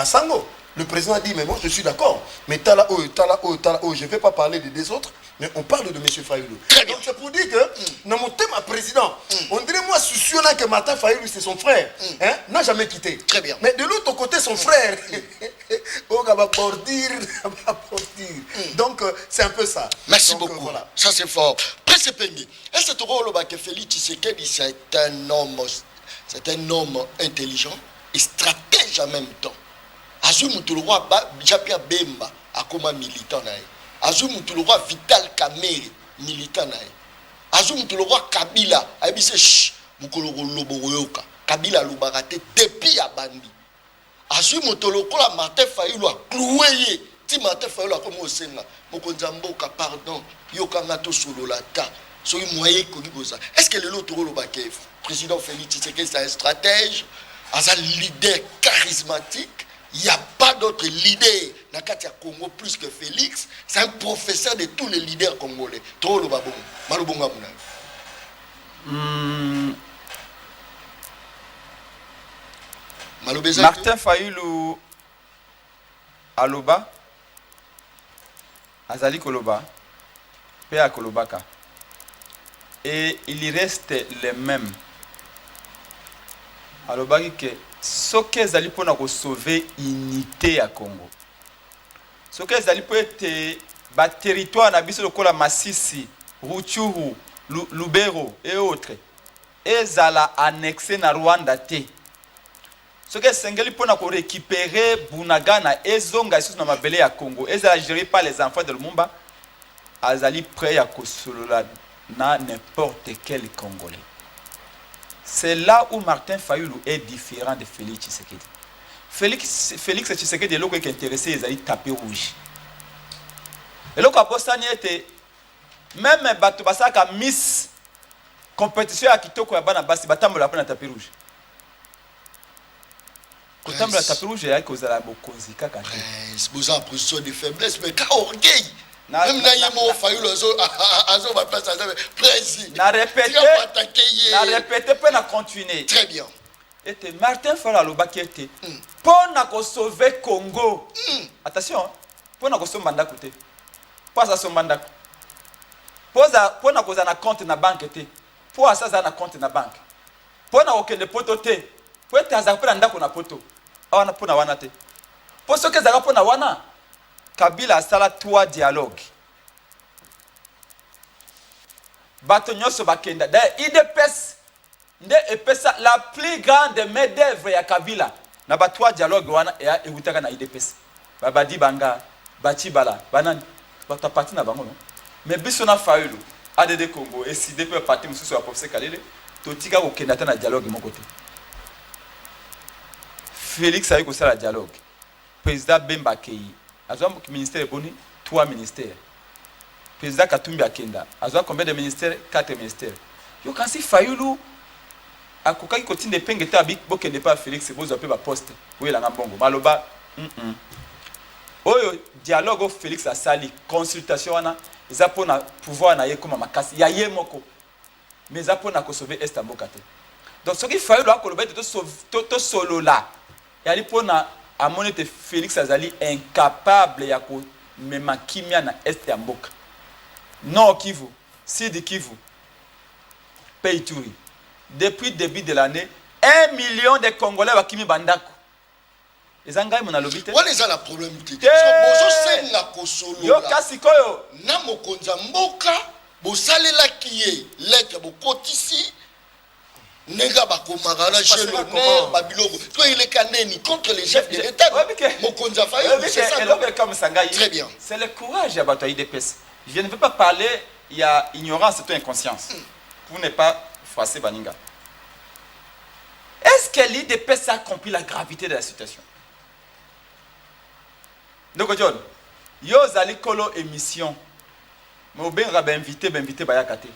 Sango. Le président a dit, mais moi je suis d'accord. Mais tala je ne vais pas parler des autres, mais on parle de M. Fayulu. Donc c'est pour dire que, dans mon thème à président, on dirait moi soucieux que Martin Fayulu c'est son frère. N'a jamais quitté. Très bien. Mais de l'autre côté, son frère, on va dire. Donc c'est un peu ça. Merci donc, beaucoup. Voilà. Ça c'est fort. Presse Pengi. Est-ce que Félix Tshisekedi c'est un homme intelligent et stratège en même temps? Azou Moutouloua Japia Bemba akoma militant nae. Azou Moutouloua Vital Kamerhe militant nae. Azou Moutouloua Kabila abise sh mukologo loboyoka. Kabila lubarate depuis abandi. Azou Moutouloua Martin Fayulu a cloué ti Martin Fayulu comme osenga. Mokonzamboka pardon yokanga to solo la ta. Soy moyen ko biboza. Est-ce que le lot toro lobake président Félix Tshisekedi c'est un stratège, un leader charismatique? Il n'y a pas d'autre leader dans le Congo plus que Félix. C'est un professeur de tous les leaders congolais. Trop le babon. Malubonga Muna. Martin Fayulu Aloba Azali Koloba Pea Kolobaka. Et il reste les mêmes. Aloba que ce que Zali pour nous sauver l'unité à Congo. Ce que Zali pour être bas territoire na biso lokola Masisi, Rutshuru, Lubero et autres. Et Zala annexé na Rwanda te. Ce que Sengeli pour nous récupérer Bunagana et Zonga ici na mabele à Congo. Et Zala géré par les enfants de Lumumba. Azali prêt à kosolola na n'importe quel Congolais. C'est là où Martin Fayulu est différent de Félix Tshisekedi. Félix Tshisekedi est l'homme qui est intéressé, il a tapé rouge. Et l'homme qui a été, même Bato Basaka Miss compétition à Kitoko et Banabasi, Batambo la peine à tapé rouge. Quand on a tapé rouge, il y a cause à la bokozi kaka. Vous avez position de faiblesse, mais quand orgueil. Même Nayemo Fayulu azo va passer à précis. Na répété, peut na continuer. Très bien. Et Martin Fayulu qui était pour na sauver Congo. Attention, pour na sauver Mbandako te. Pas ça son Mbandako. Pour na cause na compte na banque te. Pour ça na compte na banque. Pour na okende poto te. Pour être azapela ndako na poto. Awana pour na wana te. Pour ce que zaka pour na wana. Kabila a sala 3 dialogues. Bato nyoso bakenda. D'ailleurs, IDPS la plus grande main d'œuvre ya Kabila. Na ba 3 dialogues wana ya ewutaka na IDPS. Babadi banga, Bachibala, banani. Bato parti na bango non. Mais biso na Fayulu, ADD Congo et CDP parti mususu wa professeur Kalele, totika ko kenda na dialogue mon côté. Félix a eu ko sala dialogue. Président Bemba Keyi Azwa ministère boni 3 ministères. Président Katumbi Akenda. Azwa combien de ministères? 4 ministères. Yo kansi Fayulu akokaki kotinde penge ta bik bokende pa Félix bozo pe ba poste. Oui la ngambongo. Maloba oyo dialogue Félix asali consultation wana eza pona pouvoir na ye koma makasi ya ye moko. Mais eza pona ko sauver Est Mboka te. Donc ce qui Fayulu akoloba to solo là. Yali pona Amone te Félix Azali incapable ya ko mema kimia na Est ya Mboka. Non Kivu, Sidi Kivu, Peituri. Depuis le début de l'année, 1 million de Congolais wa kimi bandako. Ezanga mon alobite. What is the problem? Bozo senga kosolo. Yo kasi koyo. Na mokonza Mboka, bo salela kiye, lettre bo kotisi. Nega bakomagana chez le maire Babilongo. Toi il est caneni contre les chefs de l'État. Mokonza Fayulu, c'est ça. Comme Sangaï. Très bien. C'est le courage à Bataille IDPS. Je ne veux pas parler, il y a ignorance et inconscience. Pour ne pas froisser Baninga. Est-ce que l'IDPS a compris la gravité de la situation? Donc John, yo zali kolo émission. Mais au ben rabé invité Bayakate.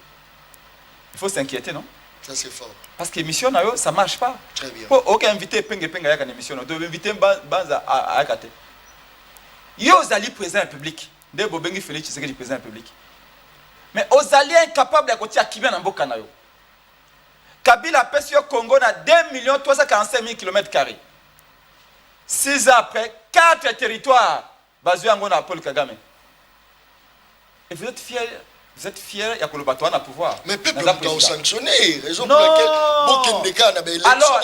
Il faut s'inquiéter, non? Ça c'est fort. Parce que l'émission, ça ne marche pas. Très bien. Pour aucun invité, penga yaka émission, on doit inviter Banza à Akate. Yo zali président public. Dès Bobengi Félix Tshisekedi président public. Mais aux alliés incapables de côté à Kibia na mboka na yo. Kabila pèse au Congo na 2 345 000 km². 6 ans après, 4 territoires basés en Gona Paul Kagame. Et vous êtes fiers? Vous êtes fiers, il y a que le bateau à pouvoir. Mais peuple doit sanctionner. Raison pour laquelle Bokendeka n'a pas élection. Alors,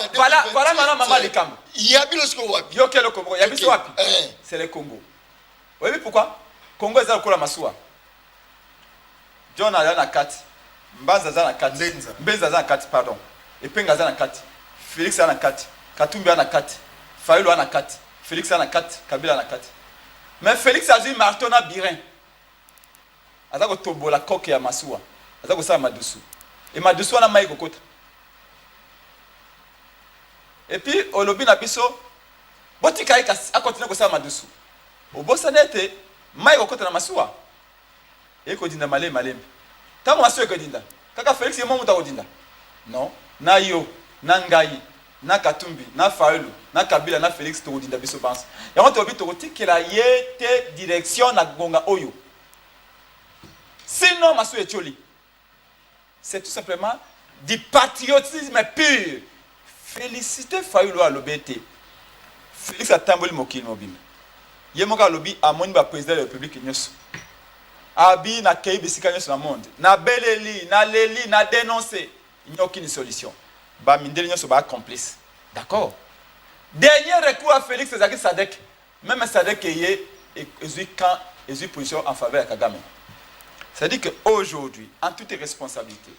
voilà maintenant maman les Cam. Il y a bien ce qu'on voit. Yo quel Congo? Il y a bien wapi? C'est le Congo. Oui, mais pourquoi? Congo est dans le Massoua. John a na 4. Mbanza za na 4. Mbenza za na 4, pardon. Epenga za na 4. Félix a na 4. Katumbi a na 4. Fayulu a na 4. Félix a na 4. Kabila a na 4. Mais Félix a dit marteau na birin. Azako tobola koke ya masuwa. Azako sa madusu. Et madusu na mai kokota. Et puis olobi na biso botika a continuer ko sa madusu. Obosa nete mai kokota na masuwa. Et ko dinda malembe. Tango masuwa ko dinda. Kaka Félix yemo muta ko dinda. Non, na yo, na ngai, na Katumbi, na Fayulu, na Kabila, na Félix Togo dinda biso banse. Ya on tobi Togo tikela yete direction na gonga oyo. Sinon masu etcholi. C'est tout simplement du patriotisme pur. Féliciter Fayulu à l'obété. Félix a tamboli mokili mobile. Yemoka lobi amoni ba président de la République nyos. Abi na kei bisika nyos na monde. Na beleli, na leli, na dénoncer. Il n'y a aucune solution. Ba mindeli nyos ba complice. D'accord? Dernier recours à Félix Ezaki Sadek. Même Sadek est quand il position en faveur de Kagame. C'est-à-dire qu'aujourd'hui, en toute responsabilité,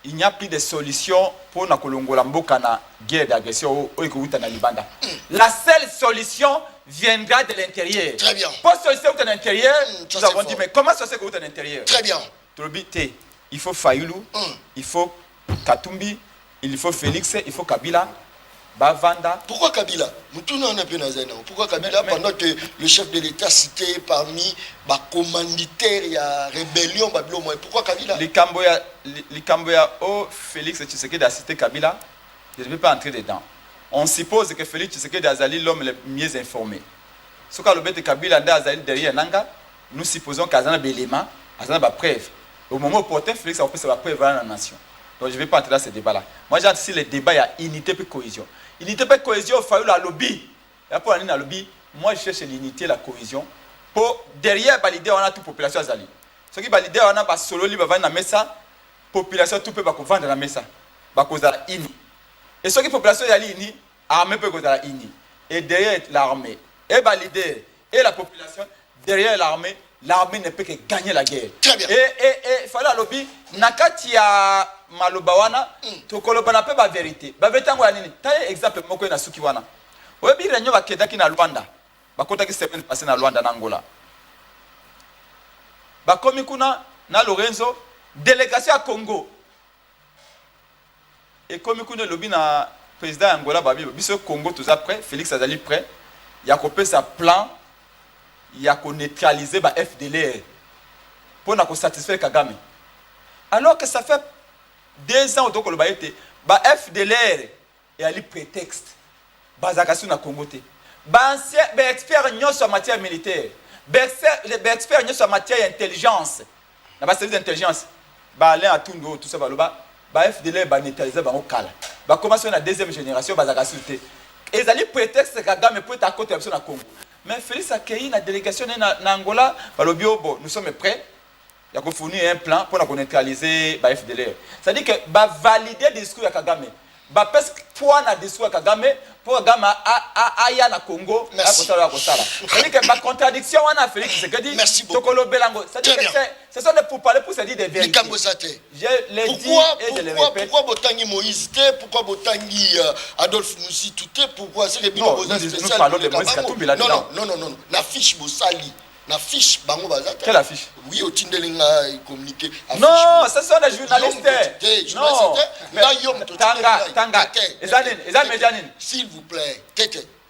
il n'y a plus de solution pour la guerre d'agression au Libanda. La seule solution viendra de l'intérieur. Très bien. Pour solution de l'intérieur, nous avons dit, mais comment ça se fait de l'intérieur? Très bien. Il faut Fayulu, il faut Katumbi, il faut Félix, il faut Kabila, Bavanda. Pourquoi Kabila? Pourquoi Kabila, pendant que le chef de l'État cité parmi les commanditaires, il y a rébellion, pourquoi Kabila? Les Camboya, Félix Tshisekedi a cité Kabila, je ne vais pas entrer dedans. On suppose que Félix Tshisekedi a l'homme le mieux informé. Ce que le Kabila a derrière Nanga, nous supposons qu'il y a des éléments, il y a des preuves. Au moment opportun, Félix a fait sa preuve dans la nation. Donc je ne vais pas entrer dans ce débat-là. Moi, j'ai si le débat, il y a unité et cohésion. Unité et cohésion, il faut la lobby. Et pour aller dans le lobby, moi, je cherche l'unité et la cohésion. Pour derrière, valider, on a toute population azali. Ce qui valide, on a solo libre vendre la mesa, population tout peut pas vendre la mesa. Ba cause de la ini. Et ce qui population yali ini, armée peut cause de la ini. Et derrière l'armée, et valider et la population, derrière l'armée ne peut que gagner la guerre. Très bien. Et il fallait à lobby, nakati ya malobawana, tokoloba na pe ba vérité. Ba vérité ngo ya nini? Taye exemple moko na suki wana. Oyebi renyo ba kedaki na Luanda. Ba kotaki semaine passée na Luanda na Angola. Ba komi kuna na Lorenzo, délégation à Congo. Et komi kuna lobby na président Angola ba biso Congo tous après, Félix Azali prêt. Il a copié sa plan. Il a neutralisé le FDLR pour satisfaire Kagame. Alors que ça fait 2 ans que le FDLR est à prétexte. Bazakasu na Congo. Expert en matière militaire. Expert en matière d'intelligence. Na ba service d'intelligence. Ba aller à Tungo tout ça ba FDLR ba neutraliser ba okala. Ba commencer na deuxième génération bazakasu té. Et ils allaient prétexte Kagame pour être à côté de Congo. Mais Félix a créé une délégation en Angola. Nous sommes prêts. Il y a fournir un plan pour neutraliser le FDLR. C'est-à-dire que valider le discours de Kagame. Parce que toi, le discours de Kagame, pour Kagame aille na Congo. C'est-à-dire que la contradiction, on a Félix Tshisekedi. Merci beaucoup. C'est-à-dire que ce sont des pourparlers pour se dire des vérités. Je l'ai dit et je le répète. Pourquoi Botangi Moïse, pourquoi Botangi Adolphe Moussitou, pourquoi c'est les nous parlons de Moïse Katumbi là-dedans. Non. La fiche Bossali. La fiche Bango Bazata. Quelle affiche? Oui, au Tindelinga, il communiqué. Non, ce sont des journalistes. Non, Tanga. S'il vous plaît,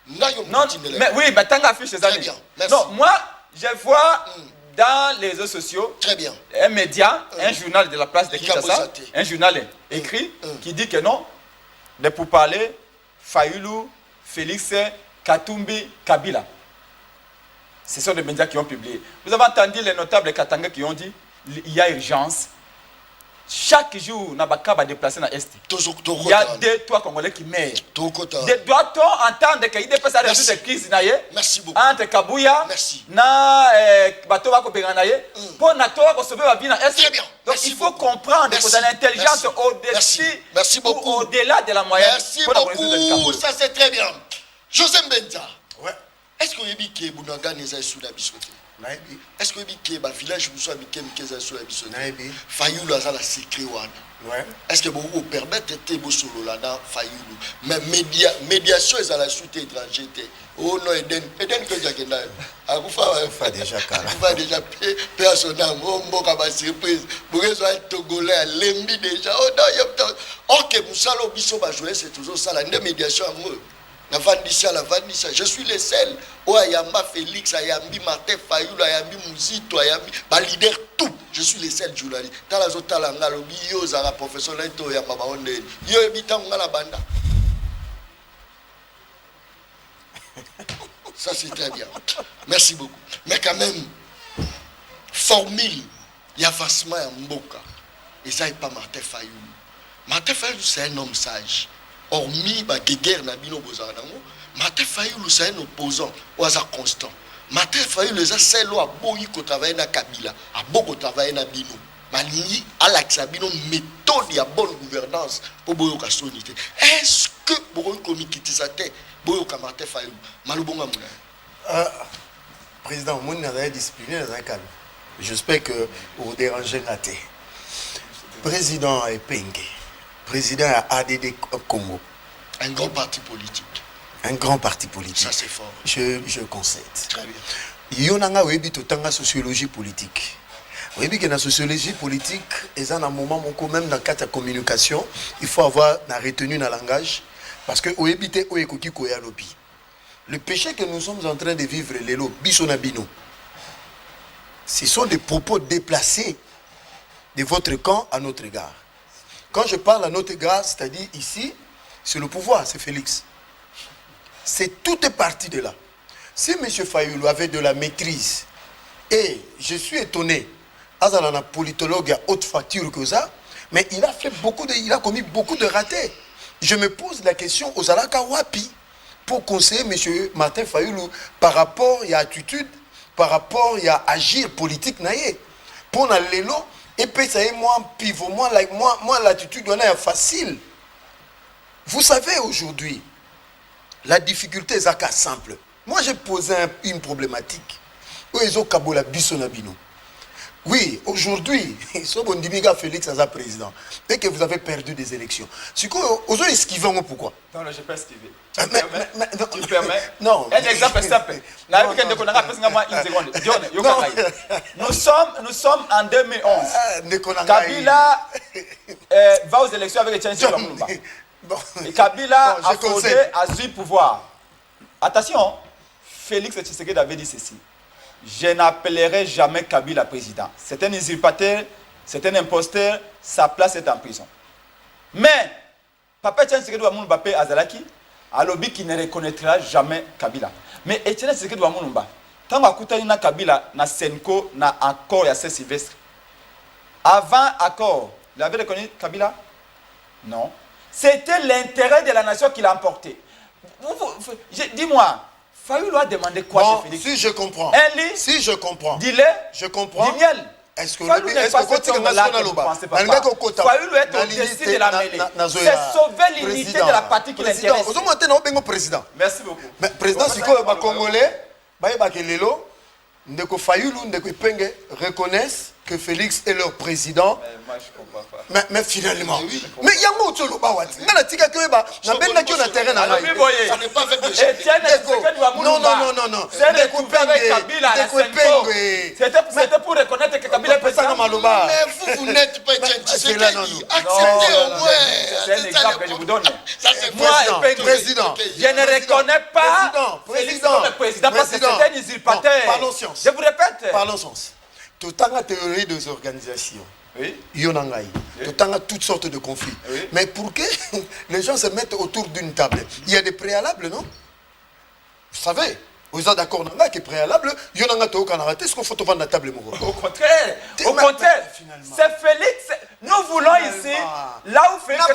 non, mais oui, mais Tanga affiche ces années. Non, moi, je vois dans les réseaux sociaux un média, un journal de la place de Kinshasa, un journal écrit qui dit que non, de pourparlers, Fayulu, Félix, Katumbi, Kabila. Ce sont des médias qui ont publié. Vous avez entendu les notables Katanga qui ont dit il y a urgence. Chaque jour, Nabaka va déplacer dans l'Est. Il y a 2-3 Congolais qui meurent. Doit-on entendre qu'il y a des résoudre des crises entre Kabouya et Batoba Kopenganaye pour Natoa sauver la vie dans l'Est? Donc il faut comprendre que dans l'intelligence au-dessus ou au-delà de la moyenne. Merci beaucoup, ça c'est très bien. José Mbenza. Ouais. Est-ce que vous avez dit que vous avez gagné sous la biscotte? Est-ce que vous avez dit que le village vous avez gagné sous la biscotte? Fayulu a la secret. Est-ce que vous vous permettez de vous solo là-dedans Fayulu? Mais médiation est à la suite étrangère. Oh non, Eden que j'ai gagné. Vous faites déjà carré. Vous faites déjà personnel. Vous avez surprise. Vous êtes Togolais, Lembi déjà. Oh non, ok, vous savez, c'est toujours ça. La médiation amour. Je suis le seul. Oh, Ayamba Félix, Ayambi Martin Fayoul, Ayambi Mouzito, Ayambi, ma leader, tout. Je suis le seul journaliste. Talazo Talanga, Lobi, Yo, Zara, professionnel, Yamba Baonde, Yo, Ebitan, la banda. Ça, c'est très bien. Merci beaucoup. Mais quand même, formule, il y a Vasma et Mboka. Et ça n'est pas Martin Fayoul. Martin Fayoul, c'est un homme sage. Hormis la guerre, Martin Fayoul, c'est un opposant, ou un constant. Martin Fayoul, c'est un homme qui travaille dans Kabila, qui travaille dans Bino. Malini, à l'axabino, méthode, il y a bonne gouvernance pour Boyoka Sonité. Est-ce que Boyoka Mikitizate, Boyoka Martin Fayoul, Malubonga Mouna? Président, moi, je suis discipliné dans un calme. J'espère que vous dérangez la tête. Président Epenge, président à ADD Congo. Un grand parti politique. Un grand parti politique. Ça, c'est fort. Je concède. Très bien. Il y a une sociologie politique. Oui, bien que la sociologie politique, et un moment même dans le cadre de la communication, il faut avoir la retenue dans le langage. Parce que le péché que nous sommes en train de vivre, ce sont des propos déplacés de votre camp à notre égard. Quand je parle à notre égard, c'est-à-dire ici, c'est le pouvoir, c'est Félix. C'est tout est parti de là. Si M. Fayoulou avait de la maîtrise, et je suis étonné, un politologue à haute facture que ça, mais il a commis beaucoup de ratés. Je me pose la question aux Alaka Wapi pour conseiller M. Martin Fayoulou par rapport à l'attitude, par rapport à agir politique naïe. Pour la lélo, et puis ça est moi pivot, moi l'attitude est facile. Vous savez aujourd'hui, la difficulté est simple. Moi j'ai posé une problématique. Où ils ont kabola bisonabino. Oui, aujourd'hui, Félix est président. Dès que vous avez perdu des élections. C'est quoi, aux autres esquivants, pourquoi? Non, je ne peux pas esquiver. Tu permets? Non. Un exemple simple. Nous sommes en 2011. Kabila va aux élections avec Etienne Tshisekedi. Et Kabila a fraudé à ce pouvoir. Attention, Félix Tshisekedi avait dit ceci. Je n'appellerai jamais Kabila président. C'est un usurpateur, c'est un imposteur, sa place est en prison. Mais, Papa Etienne Tshisekedi Mbappé Azalaki, a lobby qui ne reconnaîtra jamais Kabila. Mais Etienne Tshisekedi Mbappé, tant que na Kabila, na Senko, na accord et à Saint-Sylvestre. Avant accord, il avait reconnu Kabila? Non. C'était l'intérêt de la nation qui l'a emporté. Dis-moi, Fayoulou a demandé quoi bon, chez Félix? Si je comprends. Un lit? Si je comprends. Du lait? Je comprends. Du miel? Est-ce que Fayoulou n'est pas cet homme-là que vous pensez pas. Fayoulou est au-dessus de la mêlée. C'est sauver l'unité de la partie qui l'intéresse. Merci beaucoup. Mais président, c'est quoi les Congolais? Ndeko Fayoulou, Ndeko Ipenge reconnaissent que Félix est leur président. Moi, je ne comprends pas. Mais finalement. Mais il y a un autre Bawat. Il y a un tika que na ben qui na terrain na ça n'est pas avec le chef. Non. C'est recoupé avec Kabila. C'était pour reconnaître que Kabila est président. Mais vous n'êtes pas Tshisekedi. Acceptez au moins. C'est un exemple que je vous donne. Moi, président. Je ne reconnais pas Félix comme président parce que c'est un usurpateur. Parlons science. Je vous répète. Parlons sens. Tout la théorie des organisations. Oui. Yonangaï. Tout toutes sortes de conflits. Oui. Mais pour que les gens se mettent autour d'une table, il y a des préalables, non? Vous savez, vous êtes d'accord dans là qui est préalable, Yonanga Tao Canara, est-ce qu'on faut vendre la table? Au contraire, c'est Félix. Nous voulons ici, là où Félix est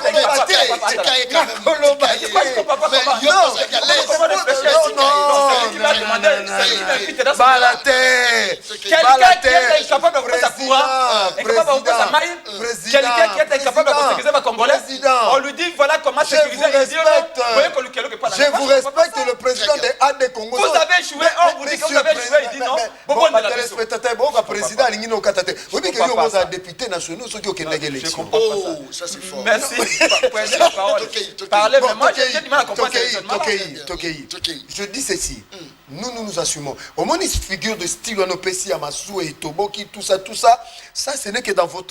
on lui dit voilà comment sécuriser les yeux. Je vous respecte le président de AD Congo. Vous avez joué, on vous dit que vous avez joué, il dit non. Président, il député national, ceux qui ont l'élection. Oh, ça c'est fort. Merci. Parlez, mais moi j'ai du mal à comprendre. Je dis ceci. Nous assumons. Au moins, une figure de style, on PC, Amassou et Toboki, tout ça, ça, ce n'est que dans vos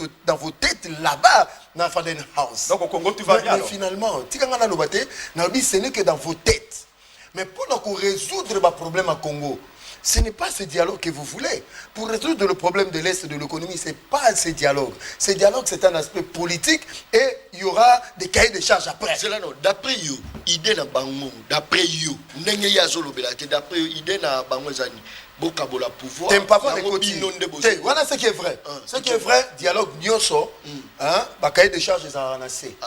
têtes là-bas, dans Faden House. Donc au Congo, tout va bien. Mais finalement, ce n'est que dans vos têtes. Mais pour résoudre le problème à Congo, ce n'est pas ce dialogue que vous voulez. Pour résoudre le problème de l'Est de l'économie, ce n'est pas ce dialogue. Ce dialogue, c'est un aspect politique et il y aura des cahiers de charges après. C'est là, non. D'après vous, idée na bango, d'après vous, n'engé yazolo belate, d'après vous, idée na bango zani, bokabola pouvoir. T'aimes pas voir les côtés. Voilà ce qui est vrai. Ce qui est vrai, dialogue nyoso, bah cahier de charges les a ranassé.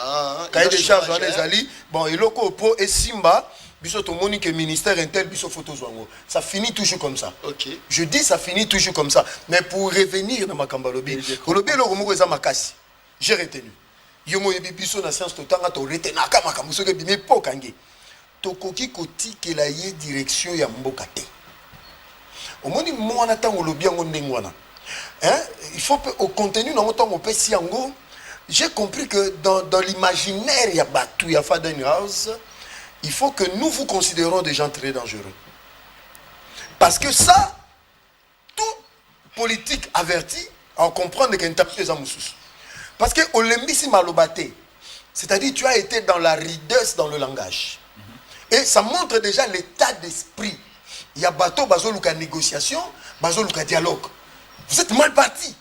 Cahier de charges les ali. Bon, et loko opo et Simba. Biso to monique ministère intel biso photo zwango. Ça finit toujours comme ça. OK. Je dis ça finit toujours comme ça. Mais pour revenir dans ma kambalobi, kolobi lo romo eza makasi. J'ai retenu. Yomo yebi biso na science totanga to retena ka makambo soke bimi pokangi. Tokoki koti la ye direction ya mboka te. Omoni mwana tango lobi yango ndengwana. Hein? Il faut au contenu dans mon on peut si yango. J'ai compris que dans l'imaginaire ya batu ya Faden House, il faut que nous vous considérons des gens très dangereux. Parce que ça, tout politique averti, en comprendre qu'il y a des amoussous. Parce que Olembisi Malobate, c'est-à-dire tu as été dans la ridesse dans le langage. Et ça montre déjà l'état d'esprit. Il y a bateau, bazoluka négociation, bazoluka dialogue. Vous êtes mal parti.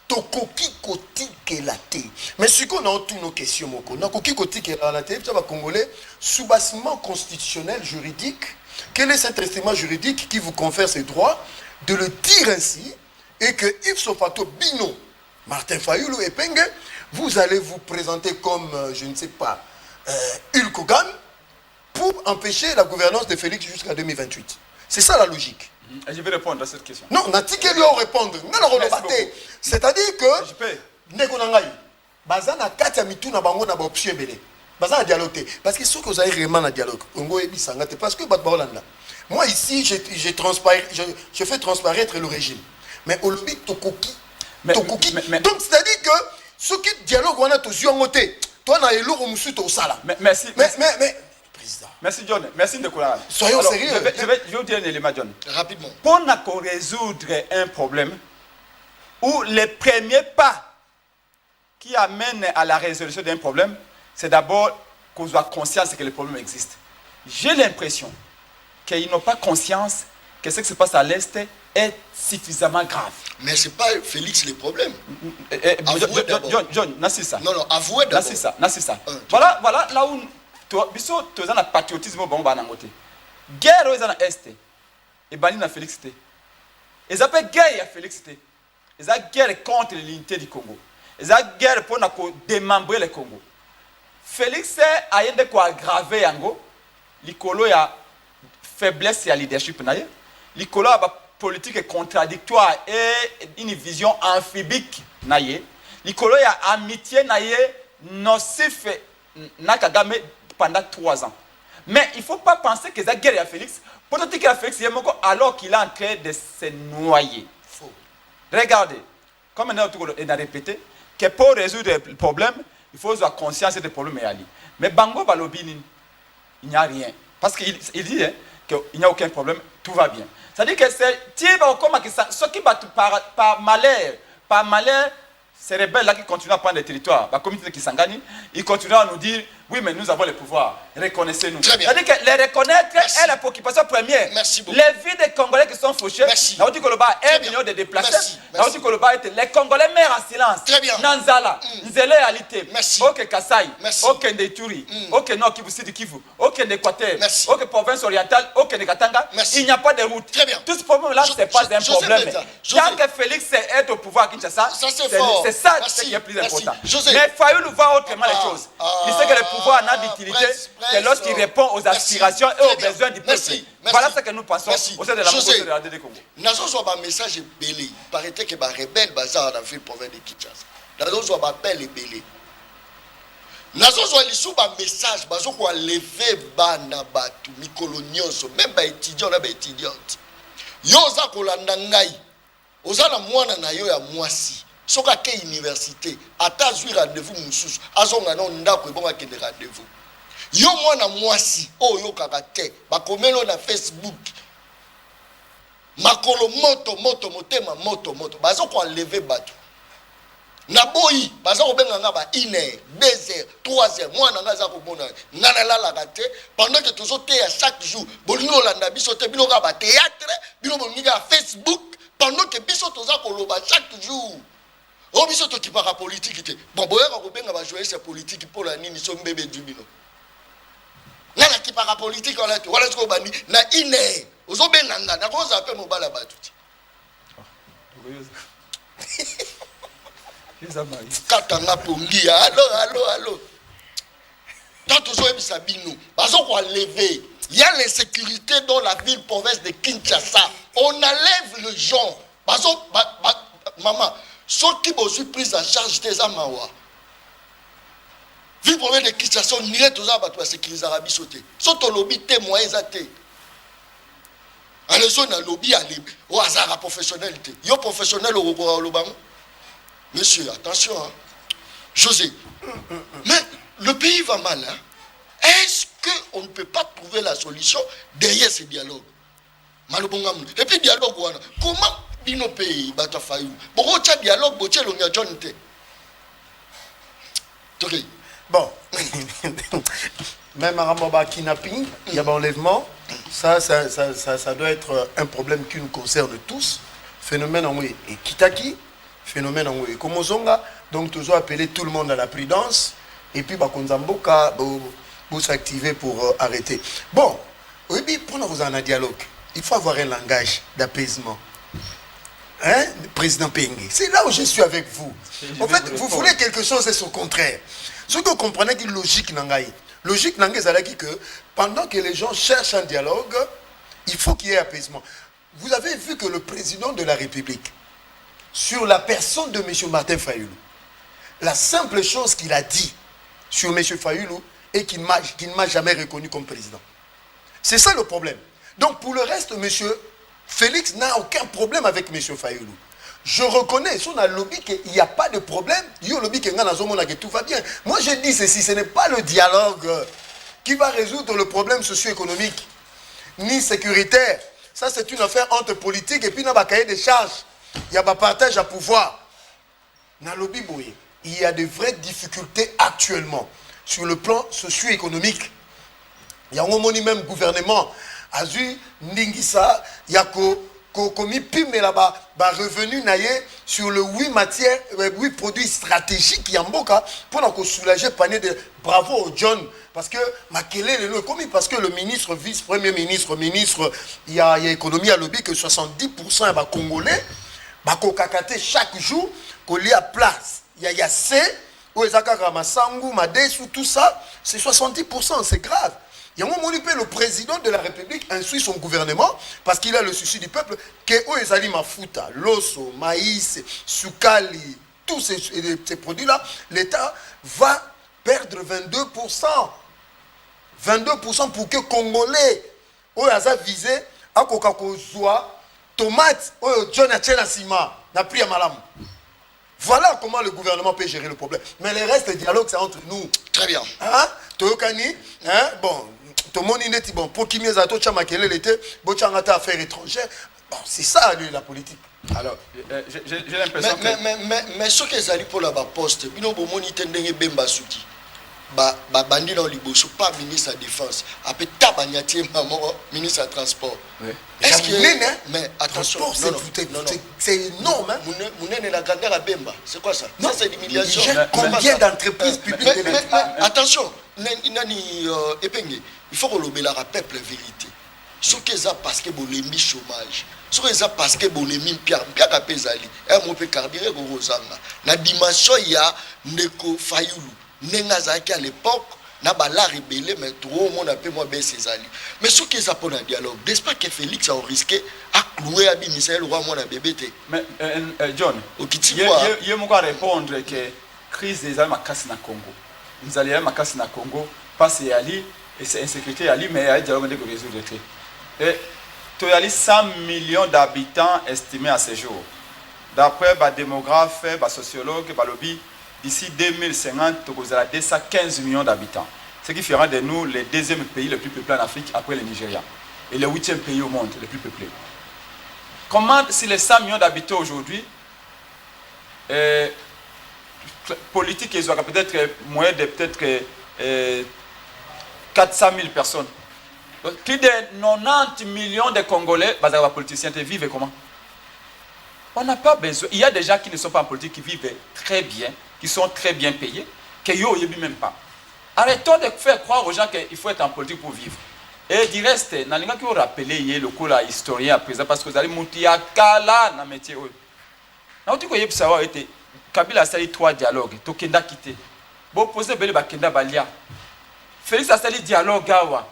Tokoki koti kelate. Mais ce qu'on a toutes nos questions, moko. Nakoki koti kelate, tu vas congolais, sous-bassement constitutionnel juridique. Quel est cet instrument juridique qui vous confère ces droits de le dire ainsi et que Yves Sofato Bino, Martin Fayoulou et Penge, vous allez vous présenter comme, je ne sais pas, Hulk Hogan pour empêcher la gouvernance de Félix jusqu'à 2028. C'est ça la logique. Et je vais répondre à cette question. Non, Natike lui a répondre. C'est-à-dire que je peux. Nekonangai, bazana katia mitu na bango na option belé. Bazana dialogue. Parce que ceux que vous avez vraiment un dialogue, Congo et Bisangate, parce que Batbaolanda. Moi ici, je fais transparaître le régime. Mais au lobby Tokoki. Tokoki. Donc c'est-à-dire que ceux qui dialogue on a tous eu en côté. Toi na elo romusu to sala. Merci. Mais président. Merci John. Merci Ndekola. Soyons sérieux. Je vais vous dire un élément, John. Rapidement. Pour résoudre un problème, où les premiers pas qui amènent à la résolution d'un problème, c'est d'abord qu'on soit conscience que le problème existe. J'ai l'impression qu'ils n'ont pas conscience que ce qui se passe à l'Est est suffisamment grave. Mais ce n'est pas Félix le problème. John, c'est ça. Non, avouez d'abord. C'est ça. Voilà là où tu as un patriotisme au bon côté. Guerre aux Est et bani na Félix T. Ils appellent guerre à Félix T. Ils ont guerre contre l'unité du Congo. Ils ont guerre pour démembrer le Congo. Félix a aidé à aggraver yango. L'icolo a faiblesse et leadership naie. L'icolo a politique contradictoire et une vision amphibique naie. L'icolo a amitié naie nocif nakagame pendant 3 ans. Mais il ne faut pas penser que la guerre à Félix, peut-être que Félix alors qu'il est en train de se noyer. Faux. Regardez, comme on a répété, que pour résoudre le problème, il faut avoir conscience des problèmes. Mais Bango Balobini, il n'y a rien. Parce qu'il dit qu'il n'y a aucun problème, tout va bien. C'est-à-dire que c'est ceux qui battent par malheur, ces rebelles-là qui continuent à prendre les territoires, la communauté qui s'engage, ils continuent à nous dire oui, mais nous avons le pouvoir, reconnaissez-nous. C'est-à-dire que les reconnaître est la préoccupation première. Merci beaucoup. Les vies des Congolais qui sont fauchés, on dit que le bas est 1 million de déplacés, on dit que le bas est les Congolais meurent en silence. Très bien. Nanzala, Nzele Alité, Ok Kassai, Ok Ndeturi, Ok Nord Kivu Sud Kivu, Ok Ndéquateur, Ok Province Orientale, Ok Ndekatanga. Il n'y a pas de route. Très bien. Tout ce problème-là, ce n'est pas un problème. Tant que Félix est au pouvoir à Kinshasa, c'est ça qui est plus important. Mais Fayoulou voit autrement les choses. Il sait que le pouvoir n'a d'utilité que lorsqu'il répond aux aspirations et aux besoins du peuple. Voilà ce que nous pensons au sein de la mouvement de la RDD Congo. Nous avons un message belé. Il paraît que les rebelles bazar dans la ville province de Kinshasa. Nous avons un appel belé. Nous avons un message bazo ko lever bana batu mikolo nyonso même ba étudiant na ba étudiante. Yo za ko landa ngai. Ozana mwana na yo ya mwasi. Soka ke université atazwi rendez-vous mususu azonga no ndako ebonga kende rendez-vous. Yo mwana mwasi oyo kaka te bakomelo na Facebook makolo moto motema moto bazo ko enlever bato Naboyi, baza kobenga nga ba 1 heure, 2 heures, 3 heures, moi nanga za komona ngana la gate pendant que tous autres à chaque jour, bolingo landa biso te bino ka ba théâtre, bino bolingo à Facebook pendant que biso toza koloba chaque jour. Oh biso to kipaka politique te. Bon boya ka kobenga ba jouer cette politique pour la nini so mbebe du bino. Ngana kipaka politique on a te wala ko bani na 1 heure. Ozo benga nga na ko za pe mobala batuti. Katanga pongi allô tant toujours ebisa bino bazo ko lever il y a l'insécurité dans la ville province de Kinshasa on enlève le gens bazo maman ceux qui ont pris en charge des amawa ville province de Kinshasa on irait tous ba to sécuriser arabi sauté soto lobby témoin ezate alors na lobby ali o azara professionnel te yo professionnel au lobango. Monsieur, attention, hein. José, mais le pays va mal. Hein? Est-ce qu'on ne peut pas trouver la solution derrière ce dialogue? Et puis, dialogue, comment nos pays battent faillite? Pourquoi tu as dialogue, tu as le John T. Bon, même à Ramoba kidnapping, il y a un enlèvement, ça doit être un problème qui nous concerne tous. Phénomène en et Kitaki. Phénomène en et Komozonga, donc toujours appeler tout le monde à la prudence et puis Bakonzamboka pour s'activer pour arrêter. Bon, oui, pendant que vous en un dialogue, il faut avoir un langage d'apaisement. Hein, président Pengue, c'est là où je suis avec vous. En fait, vous voulez quelque chose et son contraire. Ce que vous comprenez que logique nangaï. Logique nangaï, c'est que pendant que les gens cherchent un dialogue, il faut qu'il y ait apaisement. Vous avez vu que le président de la République, sur la personne de M. Martin Fayoulou, la simple chose qu'il a dit sur M. Fayoulou est qu'il ne m'a jamais reconnu comme président. C'est ça le problème. Donc pour le reste, M. Félix n'a aucun problème avec M. Fayoulou. Je reconnais, son lobby qu'il n'y a pas de problème. Il y a lobby que tout va bien. Moi je dis ceci, ce n'est pas le dialogue qui va résoudre le problème socio-économique, ni sécuritaire. Ça c'est une affaire entre politiques et puis il y a un cahier de charges. Il y a un partage à pouvoir. Dans le lobby, il y a de vraies difficultés actuellement sur le plan socio-économique. Il y a un moment même gouvernement. Azu, Ndingisa, il y a commis pime là-bas, revenu naïe sur le 8 produits stratégiques qui en boka pour soulager le panier de bravo au John. Parce que Makele le commis, parce que le ministre, vice-premier ministre, il y a économie à lobby que 70% est congolais. Bakokakate chaque jour qu'on lit à place. Il y a C, où Ezaka Masangu, Madesu, tout ça, c'est 70%, c'est grave. Il y a un moment où le président de la République instruit son gouvernement parce qu'il a le souci du peuple que où Ezali Mafuta, l'osso, maïs, soukali, tous ces produits-là, l'État va perdre 22%. 22% pour que Congolais, où Ezali visé, à Coca-Cola, tomate, John Sima n'a pris à malam. Voilà comment le gouvernement peut gérer le problème. Mais le reste du dialogue, c'est entre nous. Très bien. Hein? Toyokani, hein? Bon, tout le monde est bon. Pour qui mieux à toi, Chamakele l'été, Bochangata affaires étrangères. Bon, c'est ça, lui, la politique. Alors, j'ai l'impression que... Mais ce qu'ils allaient pour la poste, ils ont beau moniter Bemba Souti. Bandi dans Liboso, pas ministre de la Défense. Après, Tabanyati, maman, ministre de Transport. Oui. Est-ce que... Mais attention, non. C'est énorme. Hein? Mounen est la grandeur à Bemba. C'est quoi ça? Non. Ça, c'est l'humiliation. Combien d'entreprises publiques mais attention, il faut que l'on la peuple la vérité. Ce que ça parce que vous l'avez mis chômage. Ce que ça parce que vous l'avez mis Pierre Kapezali. Et mon peut carburé au Rosanga. La dimension, il y a Neko Fayoulou. Nengazaki à l'époque, n'a pas la rébellé, mais trop le monde a pu moi baisser ses alliés. Mais ce qui est ça pour un dialogue, n'est-ce pas que Félix a risqué à clouer à Bimissel le roi mon bébé? Mais John, il y a répondre que la crise des armes à casse na Congo. Nous allons à casse na Congo, passer à l'île, et c'est insécurité à l'île, mais il y a un dialogue de résoudre. Et il y a 100 millions d'habitants estimés à ce jour. D'après les démographes, les sociologues, les lobbies, d'ici 2050, nous avons 215 millions d'habitants. Ce qui fera de nous le deuxième pays le plus peuplé en Afrique après le Nigeria. Et le 8e pays au monde le plus peuplé. Comment, si les 100 millions d'habitants aujourd'hui, politique, ils ont peut-être moins de peut-être 400 000 personnes. Donc, plus de 90 millions de Congolais, les politiciens vivent comment? On n'a pas besoin. Il y a des gens qui ne sont pas en politique, qui vivent très bien, qui sont très bien payés, que yo ne même pas. Arrêtons de faire croire aux gens qu'il faut être en politique pour vivre. Et du reste, dans les gens qui ont rappelé hier le coup historien à présent, parce que vous allez monter à Kala dans le métier. Nous avons savoir que Kabila a sali 3 dialogues, Tokenda quitté. Bon, posez Bele Bakenda Balia. Félix a sali dialogue Gawa.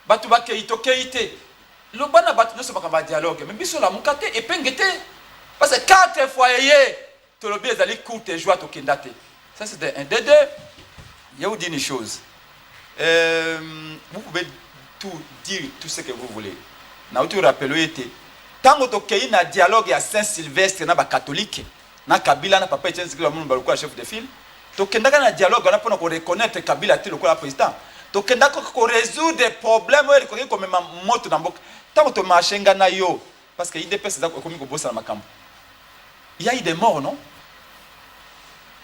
Batu Bakeito Keite. Le bana batu ne sont pas dialogue, mais biso la mukate et pengete. Parce que 4 fois hier, tout le bien allé courte joie Tokenda te. Ça c'est un des deux. Je vais vous dire une chose. Vous pouvez tout dire tout ce que vous voulez. Nous vous rappelez que tant que vous avez un dialogue à Saint-Sylvestre, na catholique, na Kabila, na papa Etienne Tshisekedi Tshilombo chef de file, vous avez un dialogue pour reconnaître Kabila le président. Vous avez résoudre des problèmes comme moto dans boka. Tant que vous marchez na yo, parce que IDP c'est ça comme ko bossa na makambo. Il y a eu des morts, non?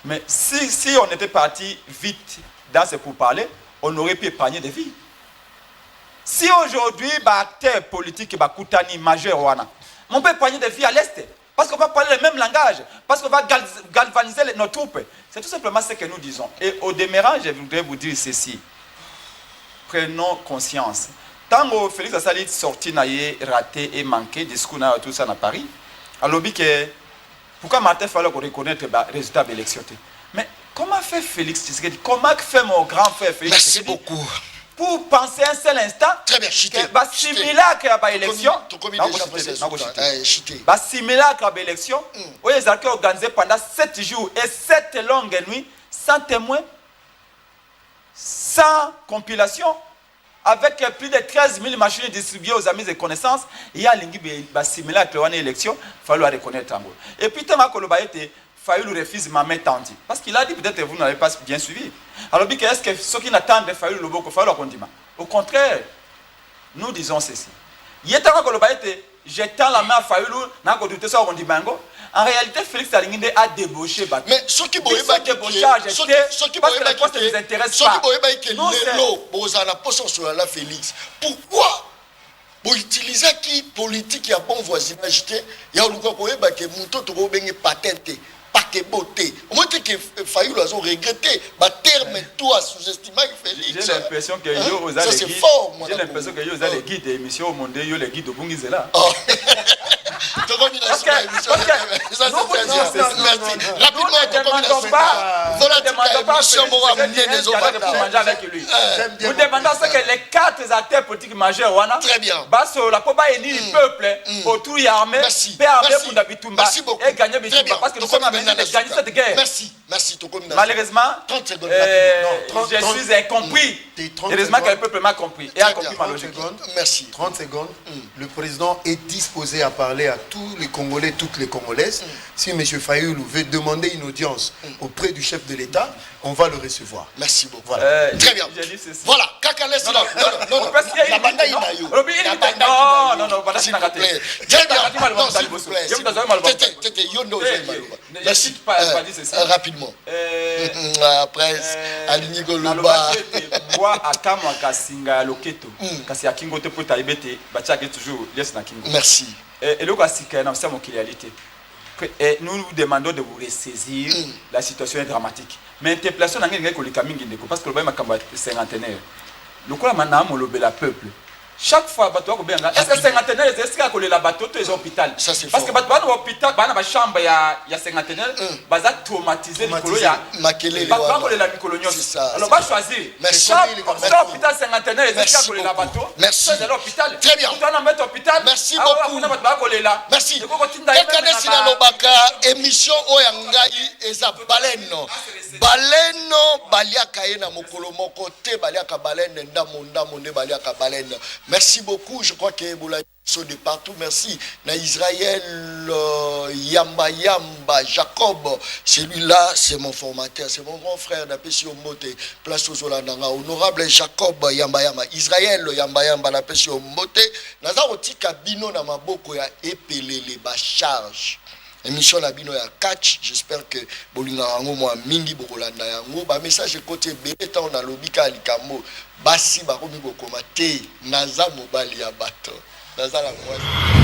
Mais si on était parti vite dans ce pourparlers, on aurait pu épargner des vies. Si aujourd'hui, acteur politique, Koutani majeur, on peut épargner des vies à l'Est. Parce qu'on va parler le même langage. Parce qu'on va galvaniser nos troupes. C'est tout simplement ce que nous disons. Et au demeurant, je voudrais vous dire ceci. Prenons conscience. Tant que Félix Assali sorti, raté et manqué, discours, tout ça à Paris, alors que pourquoi Martin fallait reconnaître le résultat de l'élection? Mais comment fait Félix Tshisekedi? Comment fait mon grand frère Félix Tshisekedi? Merci beaucoup. Pour penser un seul instant, très bien, chité. Simulacre à l'élection, simulacre à l'élection, où ils ont organisé pendant 7 jours et 7 longues nuits, sans témoin, sans compilation, avec plus de 13 000 machines distribuées aux amis et connaissances. Il y a un simulacre à l'élection, il fallait reconnaître. Et puis, il Fayoulou refuse ma main tendue. Parce qu'il a dit peut-être que vous n'avez pas bien suivi. Alors, est-ce que ceux qui n'attendent de Fayoulou Loboko, Fayoulou Kondima? Au contraire, nous disons ceci. J'étends la main à Fayoulou, en réalité, Félix Alinginde a débauché. Mais ce qui parce que les postes ne nous intéressent pas. Pourquoi pour utiliser qui politique et bon voisinage, il y a que Mouto patente. Pas que beauté. Au moins que Fayoulou a regretté, terme tout à sous-estimer Félix. J'ai l'impression que ça c'est fort. J'ai l'impression que vous avez les guides d'émission au monde, les guides de Bungizela. Nous demandons que les 4 acteurs politiques majeurs, très bien, la Koba est le peuple autour de l'armée, et gagner Bitumba parce que nous sommes amenés à gagner cette guerre. Merci. Malheureusement, je suis incompris. Heureusement que le peuple m'a compris et a compris ma logique. Merci. 30 secondes. Le président est disposé à parler à tous les Congolais, toutes les Congolaises. Si M. Fayoulou veut demander une audience auprès du chef de l'État, on va le recevoir. Merci beaucoup. Voilà. Très bien. Voilà. Kaka laisse là. Non. S'il vous plaît. Merci. Rapidement. Après, Aligny Goloba. Merci. Et nous nous demandons de vous ressaisir. La situation est dramatique. Mais l'interpellation n'a rien de parce que le bain est cinquantenaire. Le coup, la peuple. Chaque fois, est-ce que cinquantenaire, est-ce qu'il y a la bateau, les hôpitaux? Ça c'est parce que l'hôpital, il y a une chambre, il y a cinquantenaire, il y a traumatisé, il y a alors, on va choisir. Chaque hôpital cinquantenaire, est-ce qu'il y a la bateau? Merci. C'est l'hôpital. Très bien. Merci beaucoup. Merci. Quelqu'un dans l'Obaka, émission Oyangai et sa baleno. Baleno, baliaka na mokolo moko te, baliaka balene, ndamonde baliaka balene. Merci beaucoup. Je crois que vous l'avez dit de partout. Merci. Na Israël, Yamba, Jacob. Celui-là, c'est mon formateur. C'est mon grand frère d'Apesi Omote. Place aux Olandanga. Honorable Jacob Yamba. Israël, Yamba, l'Apesi Omote. Naza otika bino na maboko ya epelele ba charge. émission na bino ya catch. J'espère que bolinga yango moi mingi bokolanda yango ba message côté belé ta on a lobika likambo basi ba komi bokoma te naza mobali ya bato naza la moi